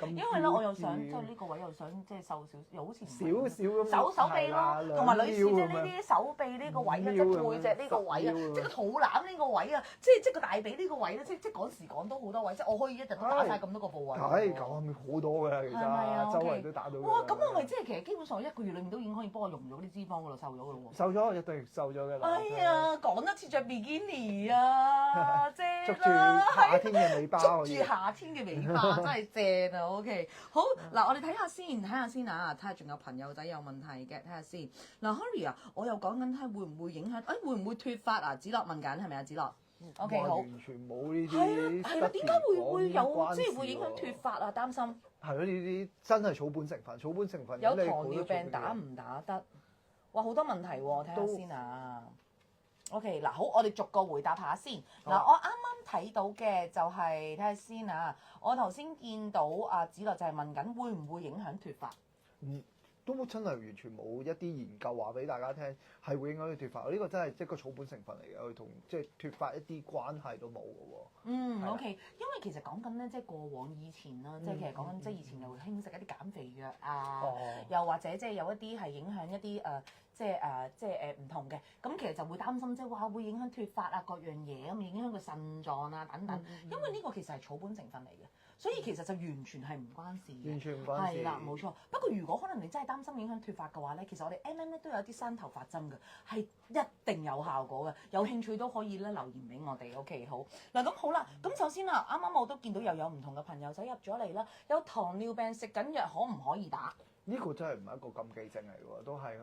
因為咧我又想即係呢個位又想即係瘦少，又好似少咁手臂咯，同埋女士即係呢啲手臂呢個位啊，即係背脊呢個位啊，即係個肚腩呢個位啊，即係個大髀呢個位咧，即係講時講到好多位，即係我可以一日都打晒咁多個部位。係咁好多㗎，其實周圍都打到。哇！咁我咪即係其實基本上1個月裏面都已經可以幫我溶咗啲脂肪㗎啦，瘦咗㗎咯喎。瘦咗一定瘦咗㗎啦。哎呀，講得似着比基尼啊，正啦！捉住夏天嘅尾巴，捉住夏天嘅尾巴真係正啊！OK， 好嗱，我哋睇下先啊，睇下仲有朋友仔有問題嘅，睇下先。嗱 ，Harry 啊，我又講緊睇會唔會影響，會唔會脫髮啊？子樂問緊係咪啊？子樂。OK 好。完全冇呢係啦啲。係啦，點解會有即係會影響脱髮啊？擔心係咯，呢啲真係草本成分，草本成分有咁你糖尿病好打多唔打得？哇，好多問題喎，睇下都先啊。OK，嗱好，我哋逐個回答下先。嗱，好我啱啱睇到嘅就係睇下先啊。我頭先見到阿子樂就係問緊會唔會影響脱髮？都真係完全冇一啲研究話俾大家聽係會影響佢脱髮，呢個真係一個草本成分嚟嘅，佢同即係脱髮一啲關係都冇嘅喎。係啦 OK，因為其實講緊咧，即係過往以前啦，即係其實講緊即係以前又會興食一啲減肥藥啊，哦又或者即係有一啲係影響一啲即係唔同嘅，咁其實就會擔心即係話會影響脱髮啊各樣嘢咁，影響個腎臟啊等等，因為呢個其實係草本成分嚟嘅。所以其實就完全係唔關事嘅，完全唔關事。係啦，冇錯。不過如果可能你真係擔心影響脱髮嘅話咧，其實我哋 MM 咧都有啲生頭髮針嘅，係一定有效果嘅。有興趣都可以咧留言俾我哋。OK， 好嗱，咁好啦。咁首先啊，啱啱我都見到又有唔同嘅朋友仔入咗嚟啦，有糖尿病食緊藥可唔可以打？呢個真係唔係一個禁忌症嚟嘅喎，都係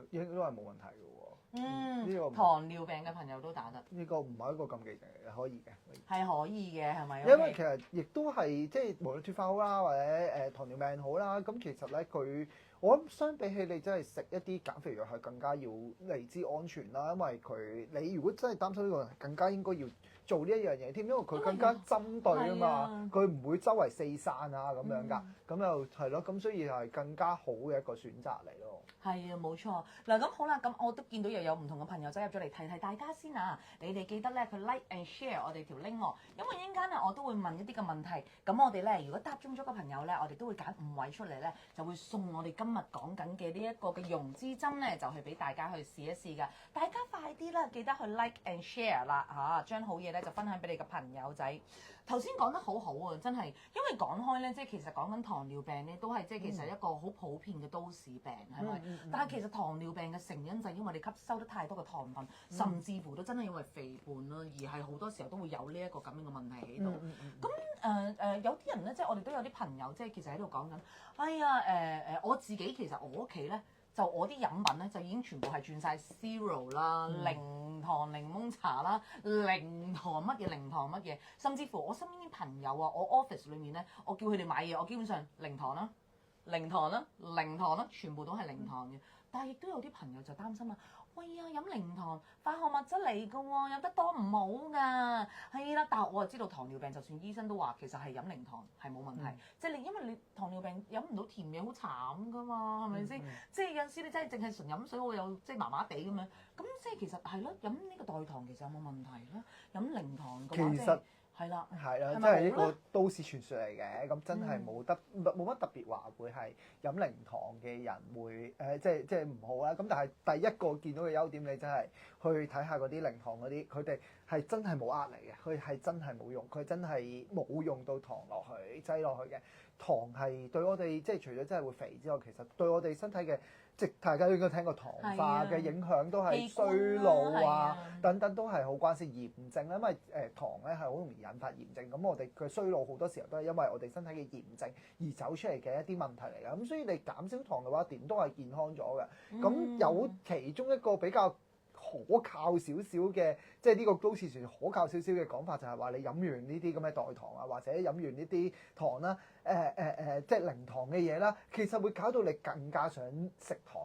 冇問題嘅喎。呢個糖尿病嘅朋友都打得，呢個唔係一個禁忌症嚟嘅，可以嘅。係可以嘅，係咪？因為其實亦都係即係無論脱髮好啦，或者糖尿病好啦，咁其實咧我諗相比起你真係食一啲減肥藥係更加要嚟之安全啦，因為你如果真係擔心呢個，更加應該要做呢一樣嘢添，因為佢更加針對啊嘛，佢唔會周圍四散啊咁樣㗎，咁又係咯，咁所以係更加好嘅一個選擇嚟咯。係啊，冇錯。嗱咁好啦，咁我都見到又有唔同嘅朋友仔入咗嚟，提大家先啊。你哋記得咧，佢 like and share 我哋條 link 喎，因為一陣間咧我都會問一啲嘅問題。咁我哋咧如果答中咗嘅朋友咧，我哋都會揀5位出嚟咧，就會送我哋今日講緊嘅呢一個嘅溶脂針咧，就係俾大家去試一試㗎。大家快啲啦，記得去 like and share 啦嚇，將好嘢咧就分享俾你嘅朋友仔。頭先講得好好啊，真係，因為講開咧，即係其實講緊糖尿病咧，都係即係其實一個好普遍嘅都市病，係咪？但係其實糖尿病嘅成因就係因為你吸收得太多嘅糖分，甚至乎都真係因為肥胖啦，而係好多時候都會有呢一個咁樣嘅問題喺度。咁有啲人咧，即係我哋都有啲朋友，即係其實喺度講緊，哎呀我自己其實我屋企咧。就我啲飲品咧，就已經全部係轉晒 zero 啦，零糖檸檬茶啦，零糖乜嘢，零糖乜嘢，甚至乎我身邊啲朋友啊，我 office 裏面咧，我叫佢哋買嘢，我基本上零糖啦，零糖啦，零糖啦，全部都係零糖嘅。但係亦都有啲朋友就擔心啦，喂啊，飲零糖化學物質嚟㗎喎，飲得多唔好㗎，係啦。但係我就知道糖尿病，就算醫生都話其實係飲零糖係冇問題，即係因為你糖尿病飲唔到甜嘢好慘㗎嘛，係咪先？即係有陣時你真係淨係純飲水，我又即係麻麻地咁樣，咁即係其實係咯，飲呢個代糖其實有冇問題咧？飲零糖嘅話即係。係啦，真係一個都市傳說嚟嘅，咁真係冇乜特別話會係飲零糖嘅人會即係唔好啦。咁但係第一個見到嘅優點，你真係去睇下嗰啲零糖嗰啲，佢哋係真係冇壓力嘅，佢係真係冇用，佢真係冇用到糖落去擠落去嘅。糖係對我哋即係除咗真係會肥之外，其實對我哋身體嘅即係大家都應該聽過糖化嘅影響都係衰老啊等等都係好關事。炎症咧，因為糖咧係好容易引發炎症，咁我哋嘅衰老好多時候都係因為我哋身體嘅炎症而走出嚟嘅一啲問題嚟㗎。咁所以你減少糖嘅話，點都係健康咗嘅。咁有其中一個比較可靠少少嘅，即係呢個都市傳可靠少少嘅講法，就係話你飲完呢啲咁嘅代糖啊，或者飲完呢啲糖啦，即係零糖嘅嘢啦，其實會搞到你更加想食糖。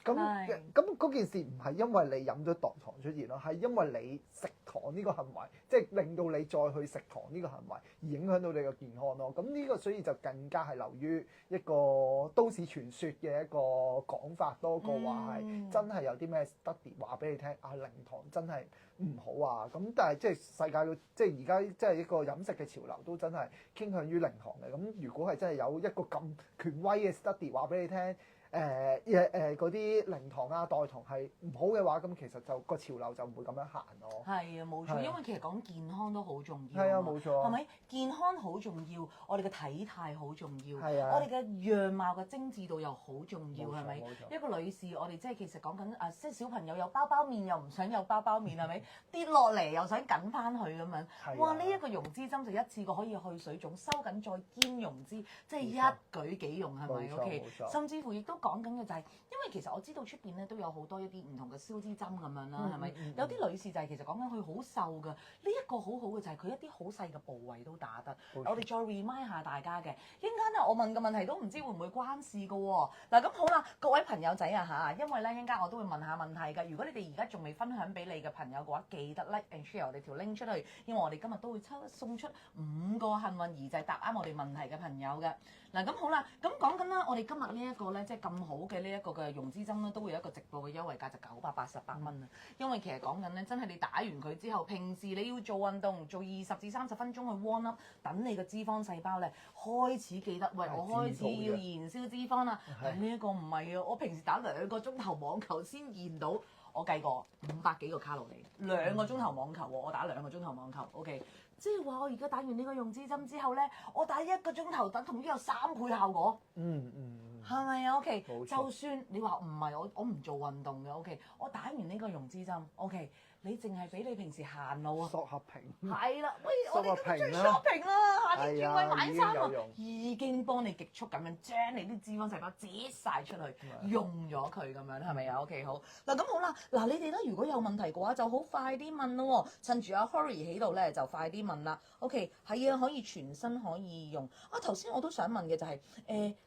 咁嗰件事唔係因為你飲咗代糖出現咯，係因為你食糖呢個行為，即係令到你再去食糖呢個行為而影響到你嘅健康咯。咁呢個所以就更加係流於一個都市傳說嘅一個講法，多過話係真係有啲咩 study 話俾你聽啊，零糖真係唔好啊。咁但係即係世界嘅即係而家即係一個飲食嘅潮流都真係傾向於零糖嘅。咁如果係真係有一個咁權威嘅 study 話俾你聽，嗰啲零糖啊、代糖係唔好嘅話，咁其實就個潮流就唔會咁樣行咯。係啊，冇錯，因為其實講健康都好重要。係啊，冇錯。係咪健康好重要？我哋嘅體態好重要。係啊。我哋嘅樣貌嘅精緻度又好重要，係咪？冇錯。一個女士，我哋即係其實講緊即係小朋友有包包面又唔想有包包面，係咪？跌落嚟又想緊翻去咁樣。哇！呢一個溶脂針就一次過可以去水腫、收緊再兼溶脂，即係一舉幾用，係咪？OK。甚至乎亦都講緊嘅就係，因為其實我知道出邊咧都有好多一啲唔同嘅消脂針咁樣啦，係咪？有啲女士就係其實講緊佢好瘦㗎，呢一個好好嘅就係佢一啲好細嘅部位都打得。我哋再 remind 下大家嘅，一陣間咧我問嘅問題都唔知會唔會關事㗎喎。嗱咁好啦，各位朋友仔啊嚇，因為咧一陣間我都會問下問題㗎。如果你哋而家仲未分享俾你嘅朋友嘅話，記得 like and share 我哋條 link 出去，因為我哋今日都會送出5個幸運兒，就係答啱我哋問題嘅朋友嘅。嗱咁好啦，咁講緊啦，我哋今日呢一個咧，即係咁好嘅呢一個嘅溶脂針咧，都會有一個直播嘅優惠價，就988蚊啊！因為其實講緊咧，真係你打完佢之後，平時你要做運動，做20至30分鐘去 warm up，等你個脂肪細胞咧開始記得，喂，我開始要燃燒脂肪啦。但呢一個唔係啊，我平時打2個鐘頭網球先燃到，我計過500幾個卡路里，2個鐘頭網球喎，我打2個鐘頭網球 ，OK。即係話我而家打完呢個溶脂針之後咧，我打1個鐘頭等同於有3倍效果。係咪啊？OK，就算你話唔係我唔做運動嘅 OK，我打完呢個溶脂針 OK，你淨係俾你平時行路啊。shopping 係啦，喂，我哋咁中意 shopping 啦，夏天轉季買衫啊，已經幫你極速咁樣將你啲脂肪細胞擠晒出去，用咗佢咁樣係咪啊？OK， 好嗱，咁好啦，嗱你哋咧如果有問題嘅話，就好快啲問咯喎，趁住阿 Hori 喺度咧就快啲問啦。OK， 係啊，可以全身可以用啊。頭先我都想問嘅就係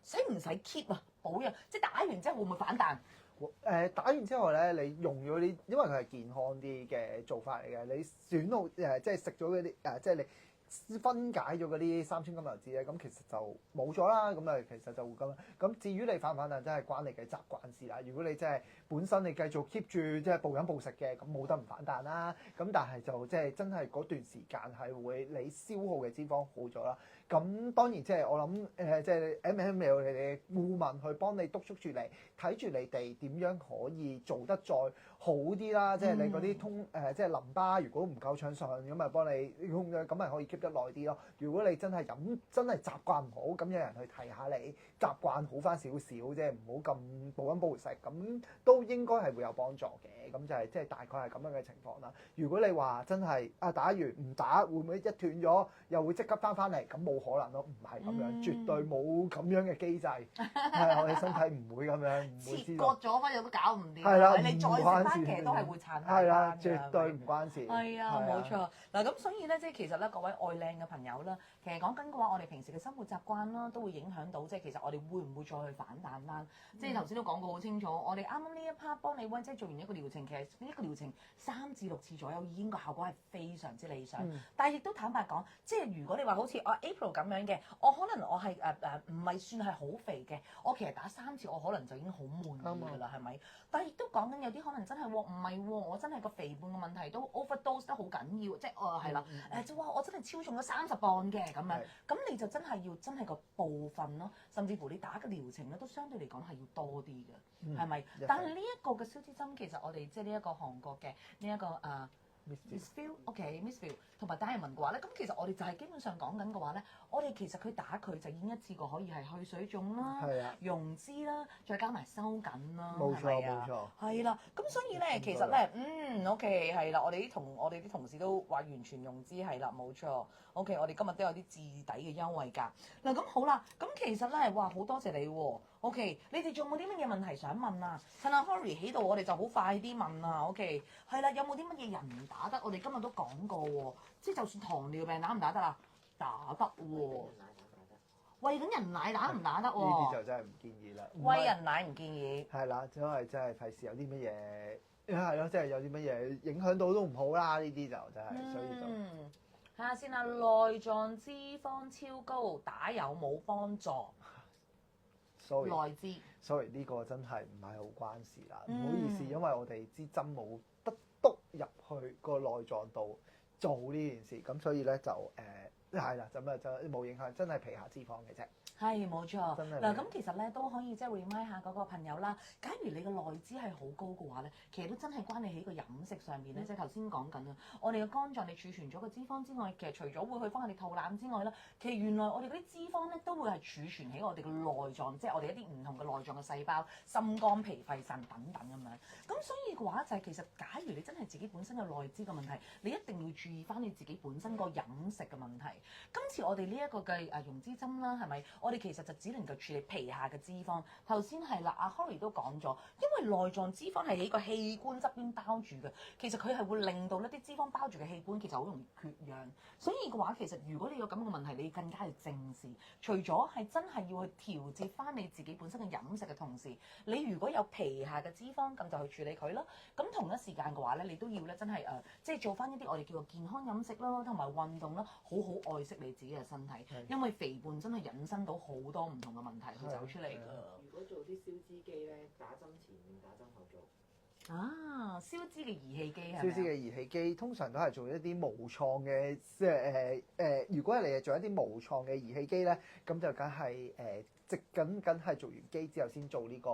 使唔使 keep 啊保養？即係打完之後會唔會反彈？打完之後咧，你用咗啲，因為佢係健康啲嘅做法嚟嘅，你損耗即係食咗嗰啲即係你分解咗嗰啲3酸甘油酯咧，咁其實就冇咗啦。咁啊，其實就會咁。咁至於你反唔反彈，真係關你嘅習慣事啦。如果你真係本身你繼續 keep 住即係暴飲暴食嘅，咁冇得唔反彈啦。咁但係就即係真係嗰段時間係會你消耗嘅脂肪好咗啦。咁當然即係我諗即係 M&M 有你哋顧問去幫你督促住你，睇住你哋點樣可以做得再好啲啦。即係你嗰啲即係淋巴如果唔夠暢順，咁咪幫你控制，咁咪可以 keep得耐啲咯。如果你真係真係習慣唔好，咁有人去提下你習慣好翻少少，即係唔好咁暴飲暴食，咁都應該係會有幫助嘅。咁就係即係大概係咁樣嘅情況啦。如果你話真係打完唔打，會唔會一斷咗又會即刻翻嚟？咁冇可能咯，唔係咁樣，絕對冇咁樣嘅機制。係我哋身體唔會咁樣，唔會知道。切割咗乜嘢都搞唔掂。係啦，你再食翻其實都係會殘。係啦，絕對唔關事。係啊，冇錯。嗱咁所以咧，即係其實咧，各位愛靚嘅朋友啦，其實講緊嘅話，我哋平時嘅生活習慣啦，都會影響到即係其實我哋會唔會再去反彈翻？即係頭先都講過好清楚，我哋啱啱呢一 part 幫你溫，即係做完一個療程，其實呢一個療程3至6次左右已經個效果係非常之理想。但係亦都坦白講，即係如果你話好似April 咁樣嘅，我可能我係唔係算係好肥嘅，我其實打3次我可能就已經好滿意㗎啦，係咪？但係亦都講緊有啲可能真係唔係喎，我真係個肥胖嘅問題都 overdose 得好緊要，即係係啦就話我真係超重咗30磅嘅咁樣，咁你就真係要真係個部分咯，甚至乎你打嘅療程咧都相對嚟講係要多啲嘅，係咪？但係呢一個嘅消脂針其實我哋即係呢一個韓國嘅呢一個Miss Phil，Miss Phil 同埋 Diamond 嘅話咧，咁其實我哋就係基本上講緊嘅話咧，我哋其實佢打佢就已經一次過可以係去水腫啦、溶脂啦，再加埋收緊啦，係咪啊？冇錯，係啦。咁所以咧，其實咧，OK 係啦，我哋啲同事都話完全溶脂係啦，冇錯。OK， 我哋今日都有啲至抵嘅優惠價。嗱咁好啦，咁其實咧，哇好多謝你喎。OK， 你哋仲有冇啲乜嘢問題想問啊？趁阿 Hori 喺度，我哋就好快啲問啊。OK， 係啦，有冇啲乜嘢人唔打得？我哋今日都講過喎，即係就算糖尿病打唔打得啊？打得喎。餵緊人奶打唔打得喎？呢啲就真係唔建議啦。餵人奶唔建議。係啦，因為真係費事有啲乜嘢，係咯，即係有啲乜嘢影響到都唔好啦。呢啲就真係，所以就睇下先啊，內臟脂肪超高，打有冇幫助？內脂。sorry 呢個真係唔係好關事啦，唔好意思，因為我哋支針冇得篤入去個內臟度做呢件事，咁所以咧就係啦，咁啊就冇影響，真係皮下脂肪嘅啫。係冇錯。嗱咁其實咧都可以即係 remind 下嗰個朋友啦。假如你個內脂係好高嘅話咧，其實都真係關你喺個飲食上面咧，即係頭先講緊啊。我哋嘅肝臟你儲存咗個脂肪之外，其實除咗會去翻我哋肚腩之外咧，其實原來我哋嗰啲脂肪咧都會係儲存喺我哋嘅內臟，即係我哋一啲唔同嘅內臟嘅細胞、心肝脾肺腎等等咁樣。咁所以嘅話就係其實假如你真係自己本身嘅內脂嘅問題，你一定要注意翻你自己本身個飲食嘅問題。今次我哋呢一個嘅溶脂針啦，係咪？我我哋其實就只能夠處理皮下嘅脂肪。頭先係啦，阿 Holly 都講咗，因為內臟脂肪係喺個器官側邊包住嘅，其實佢係會令到呢啲脂肪包住嘅器官其實好容易缺氧。所以嘅話，其實如果你有咁嘅問題，你更加要正視。除咗係真係要去調節翻你自己本身嘅飲食嘅同時，你如果有皮下嘅脂肪，咁就去處理佢啦。咁同一時間嘅話咧，你都要咧真係即係做翻一啲我哋叫做健康飲食啦，同埋運動啦，好好愛惜你自己嘅身體，因為肥胖真係引申到好多唔同嘅問題去走出嚟㗎。如果做啲燒脂機咧，打針前定打針後做？啊，燒脂嘅儀器機係咪啊？燒脂嘅儀器機通常都係做一啲無創嘅，即係如果你係做一啲無創嘅儀器機咧，咁就梗係梗係做完機之後先做呢個，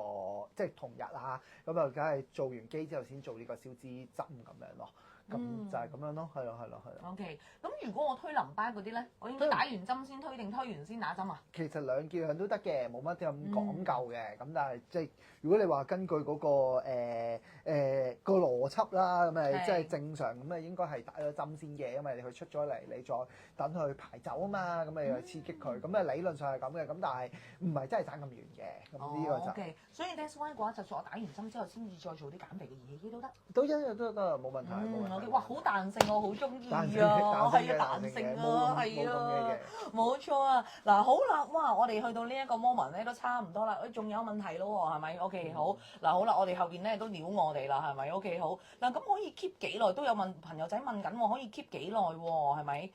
即係同日啊，咁就梗係做完機之後先做呢個燒脂針咁樣咯。咁就係咁樣咯，係咯。OK，咁如果我推淋巴嗰啲咧，我應該打完針先推定推完先打針啊？其實兩樣都得嘅，冇乜咁講究嘅。咁但係即係如果你話根據嗰個個邏輯啦，咁誒即係正常咁誒，應該係打咗針先嘅，因為佢出咗嚟，你再等佢排走啊嘛，咁你又刺激佢，咁誒理論上係咁嘅，咁但係唔係真係爭咁遠嘅。咁呢個就 OK，所以 that's why 嘅話，就算我打完針之後先至再做啲減肥嘅儀器機都得。都一樣都得，冇問題。冇問題。哇，好彈性，我好中意啊！彈性係啊，彈性啊，係啊，冇錯啊！嗱，好啦，哇，我哋去到呢一個 moment 咧都差唔多啦，仲有問題咯喎，係咪 ？OK，好，嗱，好啦，我哋後邊咧都撩我哋啦，係咪？OK，好，嗱，咁可以 keep 幾耐？都有朋友仔問緊喎，可以 keep 幾耐喎？係咪？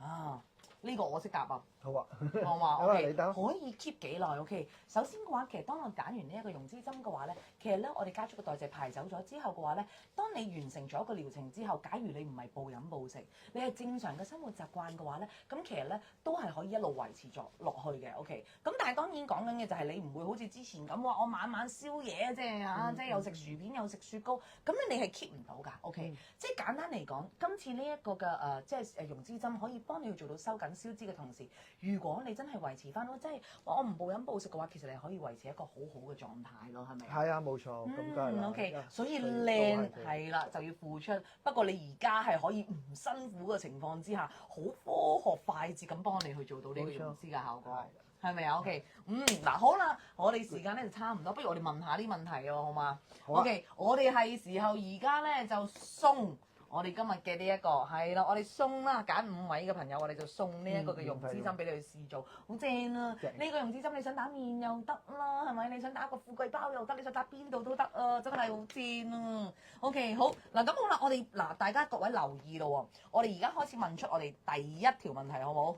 啊，呢個我識答啊！好啊，我話 OK，你答可以 keep 幾耐 OK。首先嘅話，其實當我打完呢一個溶脂針嘅話咧，其實咧我哋加速個代謝排走咗之後嘅話咧，當你完成咗一個療程之後，假如你唔係暴飲暴食，你係正常嘅生活習慣嘅話咧，咁其實咧都係可以一路維持咗落去嘅 OK。咁但係當然講緊嘅就係你唔會好似之前咁話我晚晚宵夜即係嚇，即係又食薯片又食雪糕，咁咧你係 keep 唔到㗎 OK。即係簡單嚟講，今次呢一個嘅即係溶脂針可以幫你去做到收緊燒脂嘅同時，如果你真係維持翻咯，即係我唔暴飲暴食嘅話，其實你可以維持一個好好嘅狀態咯，係咪？係啊，冇錯，咁梗係啦。OK，所以靚係啦，就要付出。不過你而家係可以唔辛苦嘅情況之下，好科學快捷咁幫你去做到呢個溶脂嘅效果，係咪啊 ？OK，嗱好啦，我哋時間咧就差唔多，不如我哋問下啲問題喎，好嘛？OK，我哋係時候而家咧就送。我哋今日嘅呢一個係啦，我哋送啦，揀5位嘅朋友，我哋就送呢一個嘅溶脂針俾你去試做，好正啊！呢個溶脂針你想打面又得啦，係咪？你想打個富貴包又得，你想打邊度都得啊！真係好正啊！OK，好嗱，咁好啦，我哋嗱大家各位留意咯喎，我哋而家開始問出我哋第一條問題，好冇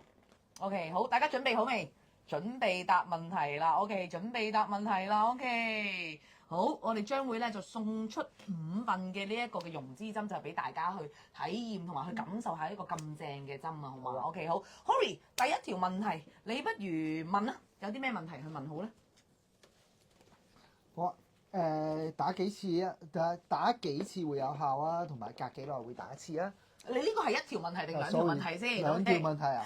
？OK，好，大家準備好未？準備答問題啦，OK，準備答問題啦，OK。好，我哋將會咧就送出5份嘅呢一個嘅溶脂針，就係俾大家去體驗同埋去感受下呢個咁正嘅針啊，好嘛？OK，好 ，Holly，第一條問題，你不如問啦，有啲咩問題去問好咧？好啊，打幾次啊？打幾次會有效啊？同埋隔幾耐會打一次啊？你呢個係一條問題定2條問題先？兩條問題啊？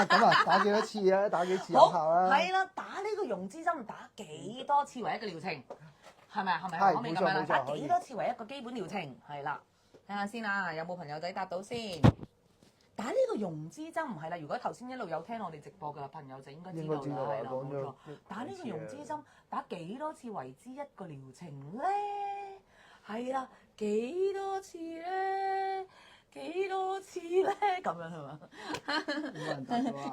咁啊，打幾多次啊？打幾次有效啊？係啦，打呢個溶脂針打幾多次為一個療程？係咪啊？係咪可唔可以咁樣啦？打幾多次為一個基本療程？係啦，睇下先啊，有冇朋友仔答到先？打呢個溶脂針唔係啦，如果頭先一路有聽我哋直播嘅朋友就應該知道啦，係啦，冇錯。打呢個溶脂針打幾多次為之一個療程咧？係啦，幾多次咧？幾多次咧？咁樣係嘛？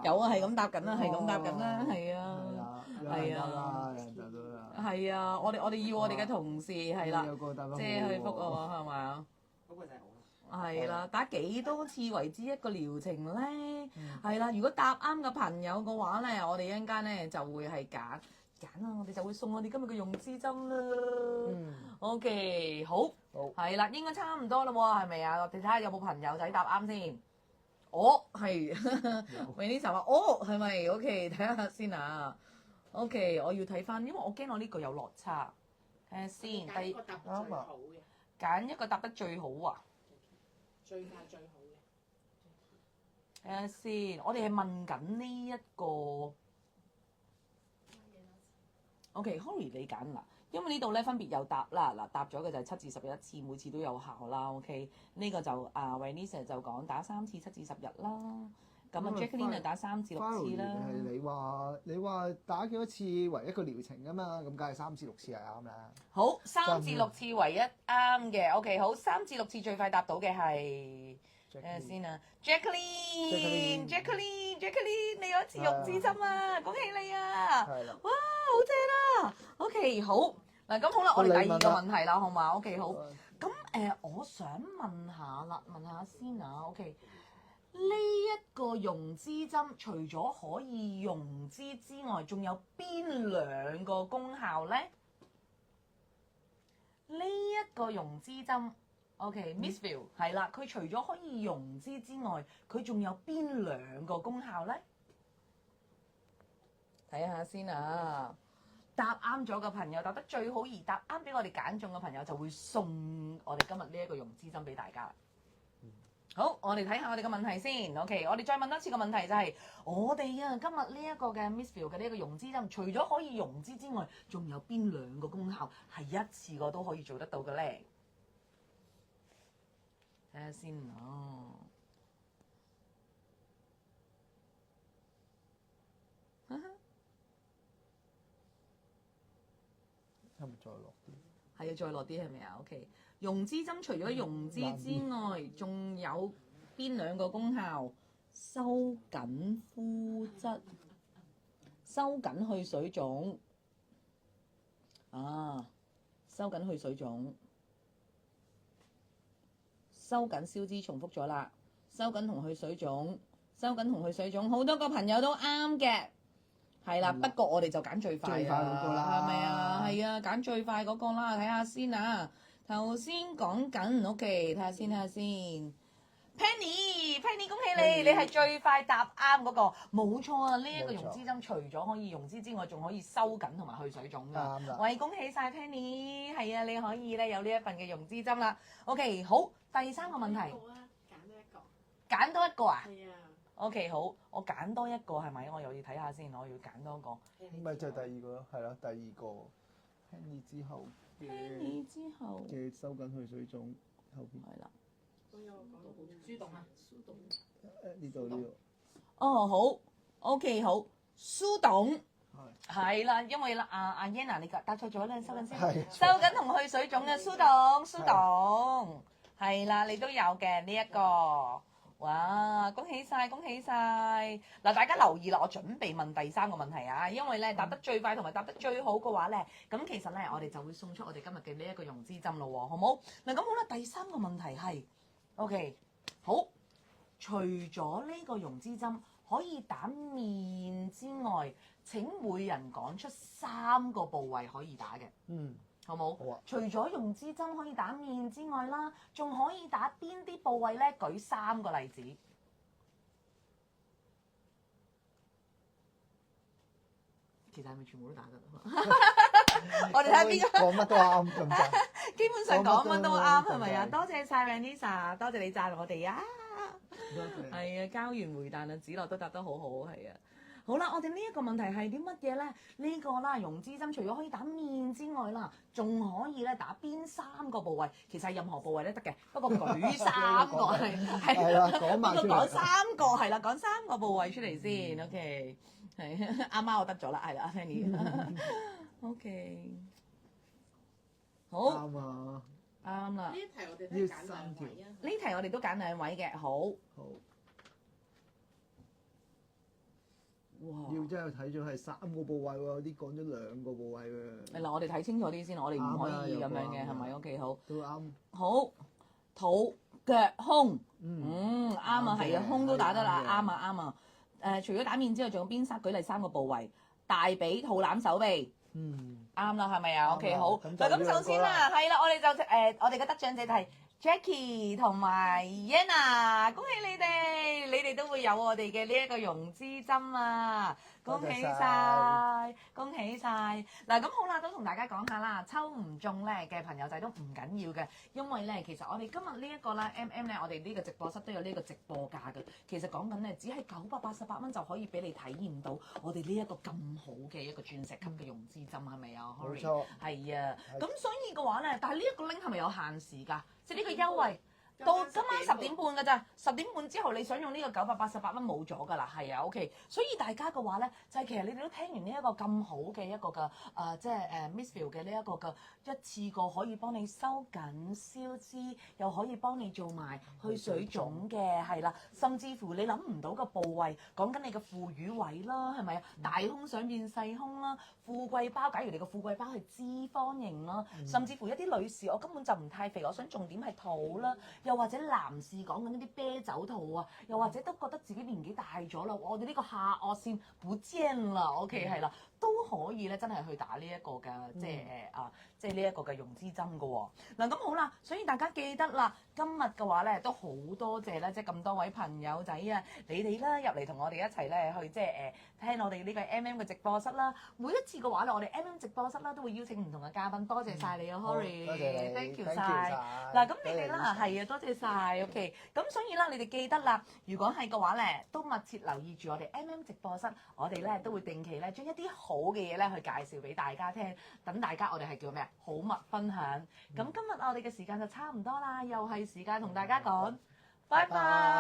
有啊，係咁答緊啦，係咁答緊啦，係啊，係啊，係啊，我哋要我哋嘅同事係啦，即係去覆我係咪啊？嗰個就係我啦。係啦，打幾多次為之一個療程咧？係啦，如果答啱嘅朋友嘅話咧，我哋一陣間咧就會係揀啦，我哋就會送我哋今日嘅溶脂針啦。OK，好，係啦，應該差唔多啦喎，係咪啊？我哋睇下有冇朋友仔答啱先。我係 Vanessa 話，係咪 ？OK，睇下先啊。OK，我要睇翻，因為我驚我呢個有落差。睇下先，揀一個答得最好嘅，揀一個答得最好啊！最快最好嘅。睇下先，我哋係問緊呢一個。OK，Holly 你揀啦，因為呢度咧分別有答啦，嗱答咗嘅就係7至11次，每次都有效啦。OK，呢個就Vanessa 就講打3次7至10日啦。咁啊 Jacqueline 就打3至6次啦。係你話打幾多次為一個療程㗎嘛？咁梗係3至6次係啱啦。好，3至6次唯一啱嘅。OK， 好，3至6次最快答到嘅係睇下先啊 Jacqueline，你有一次溶脂針啊，恭喜你啊！係啦。哇，好正啊！OK， 好嗱，咁好啦，我哋第二個問題啦，好嘛？OK， 好。咁我想問下先啊。OK， 呢一個溶脂針除咗可以溶脂之外，仲有邊2個功效咧？呢一個溶脂針 ，OK，Miss Phil 係啦，佢除咗可以溶脂之外，佢仲有邊2個功效咧？睇下先啊！答啱咗嘅朋友，答得最好而答啱俾我哋揀中嘅朋友，就會送我哋今日呢一個溶脂針俾大家。好，我哋睇下我哋嘅問題先。OK， 我哋再問多次個問題就係、我哋啊今日呢一個嘅 Miss Phil 嘅呢一個溶脂針，除咗可以溶脂之外，仲有邊2個功效係一次過都可以做得到嘅咧？睇下先哦。係咪再落啲？係啊，再落啲係咪啊 ？OK， 溶脂針除咗溶脂之外，仲有邊2個功效？收緊膚質、收緊去水腫啊，收緊去水腫、收緊消脂，重複咗啦。收緊同去水腫，收緊同去水腫，好多個朋友都啱嘅。係啦，不過我哋就揀最快嗰個啦，係咪啊？係啊，揀最快嗰個啦，睇下先啊。頭先講緊，OK，睇下先Penny，恭喜你，你係最快答啱嗰個，冇錯啊！呢一個溶脂針除咗可以溶脂之外，仲可以收緊同埋去水腫㗎。啱啦。喂，恭喜晒 Penny，係啊，你可以咧有呢一份嘅溶脂針啦。OK， 好，第3個問題，揀多一個啊？係啊。OK， 好，我揀多一個係咪？我又要睇下先，我要揀多一個。咪就係第2個咯，係咯，第2個 Penny 之後嘅收緊去水腫後邊。係啦。蘇動啊，蘇動。呢度。哦，好 ，OK， 好，蘇動。係啦，因為阿 Yana 你答錯咗咧，收緊先。收緊同去水腫嘅蘇動，係啦，你都有嘅呢一個。哇！恭喜晒！嗱，大家留意啦，我準備問第3個問題啊，因為咧答得最快同埋答得最好嘅話咧，咁其實咧我哋就會送出我哋今日嘅呢一個溶脂針咯喎，好冇？嗱，咁好啦，第3個問題係 OK， 好，除咗呢個溶脂針可以打面之外，請每人講出3個部位可以打嘅。好冇？好啊！除咗溶脂針可以打面之外啦，仲可以打邊啲部位咧？舉3個例子。其實係咪全部都打得？我哋睇下邊個講乜都啱咁滯。基本上講乜都啱係咪啊？多謝晒 Vanessa， 多謝你讚我哋啊！多謝。係啊，膠原回彈啊，子樂都答得好好，係啊。好啦，我哋呢一個問題係啲乜嘢咧？呢個啦，溶脂針除咗可以打面之外啦，仲可以咧打邊3個部位？其實係任何部位都得嘅，不過舉3個係啦，講埋出嚟。講3個係啦，講3個部位出嚟先。OK， 係啱啱我得咗啦，係啦 Penny。OK， 好啱啊，啱啦。呢一題我哋都揀2位啊。呢題我哋都揀2位嘅，好。哇！要真係睇咗係3個部位喎，有啲講咗2個部位喎。係啦，我哋睇清楚啲先，我哋唔可以咁樣嘅，係咪？OK， 好。都啱。好，肚、腳、胸。啱啊，係啊，胸都打得啦，啱啊。除咗打面之外，仲有邊舉例3個部位？大髀、肚腩、手臂。啱啦，係咪啊？OK， 好。嗱，咁首先啦，係啦，我哋就我哋嘅得獎者就係 Jackie 同埋 Yana， 恭喜你哋都會有我哋嘅呢一個溶脂針啊！恭喜晒！恭喜晒！嗱，咁好啦，都同大家講下啦，抽唔中咧嘅朋友仔都唔緊要嘅，因為咧其實我哋今日呢一個啦 MM 咧，我哋呢個直播室都有呢個直播價嘅。其實講緊咧，只係988蚊就可以俾你體驗到我哋呢一個咁好嘅一個鑽石級嘅溶脂針，係咪啊？冇錯。係啊，咁所以嘅話咧，但係呢一個 link 係咪有限時㗎？即係呢個優惠。到今晚10點半㗎咋，10點半之後你想用呢個988蚊冇咗㗎啦，係啊 OK。所以大家嘅話咧，就係、其實你哋都聽完呢一個咁好嘅一個嘅即係Missfeel 嘅呢一個嘅一次過可以幫你收緊消脂，又可以幫你做埋去水腫嘅，係啦，甚至乎你諗唔到嘅部位，講緊你嘅副乳位啦，係咪啊？大胸想變細胸啦，富貴包，假如你個富貴包係脂肪型啦，甚至乎一啲女士我根本就唔太肥，我想重點係肚啦。又或者男士講緊呢啲啤酒肚啊，又或者都覺得自己年紀大咗啦，我哋呢個下顎線不見啦，OK 係啦，都可以咧，真係去打呢一個嘅即係呢一個嘅溶脂針嘅喎。嗱咁好啦，所以大家記得啦，今日嘅話咧都好多謝咧，即係咁多位朋友仔啊，你哋啦入嚟同我哋一齊咧去即係聽我哋呢個 MM 嘅直播室啦。每一次嘅話咧，我哋 MM 直播室啦都會邀請唔同嘅嘉賓，多謝晒你啊 Hori，多謝你 thank you 晒晒。嗱咁你哋啦係啊，多謝晒 OK。咁所以啦，你哋記得啦，如果係嘅話咧，都密切留意住我哋 MM 直播室，我哋咧都會定期咧將一啲好嘅嘢咧去介紹俾大家聽，等大家我哋係叫咩啊？好物分享。咁今日我哋嘅時間就差唔多啦，又係時間同大家講，拜拜。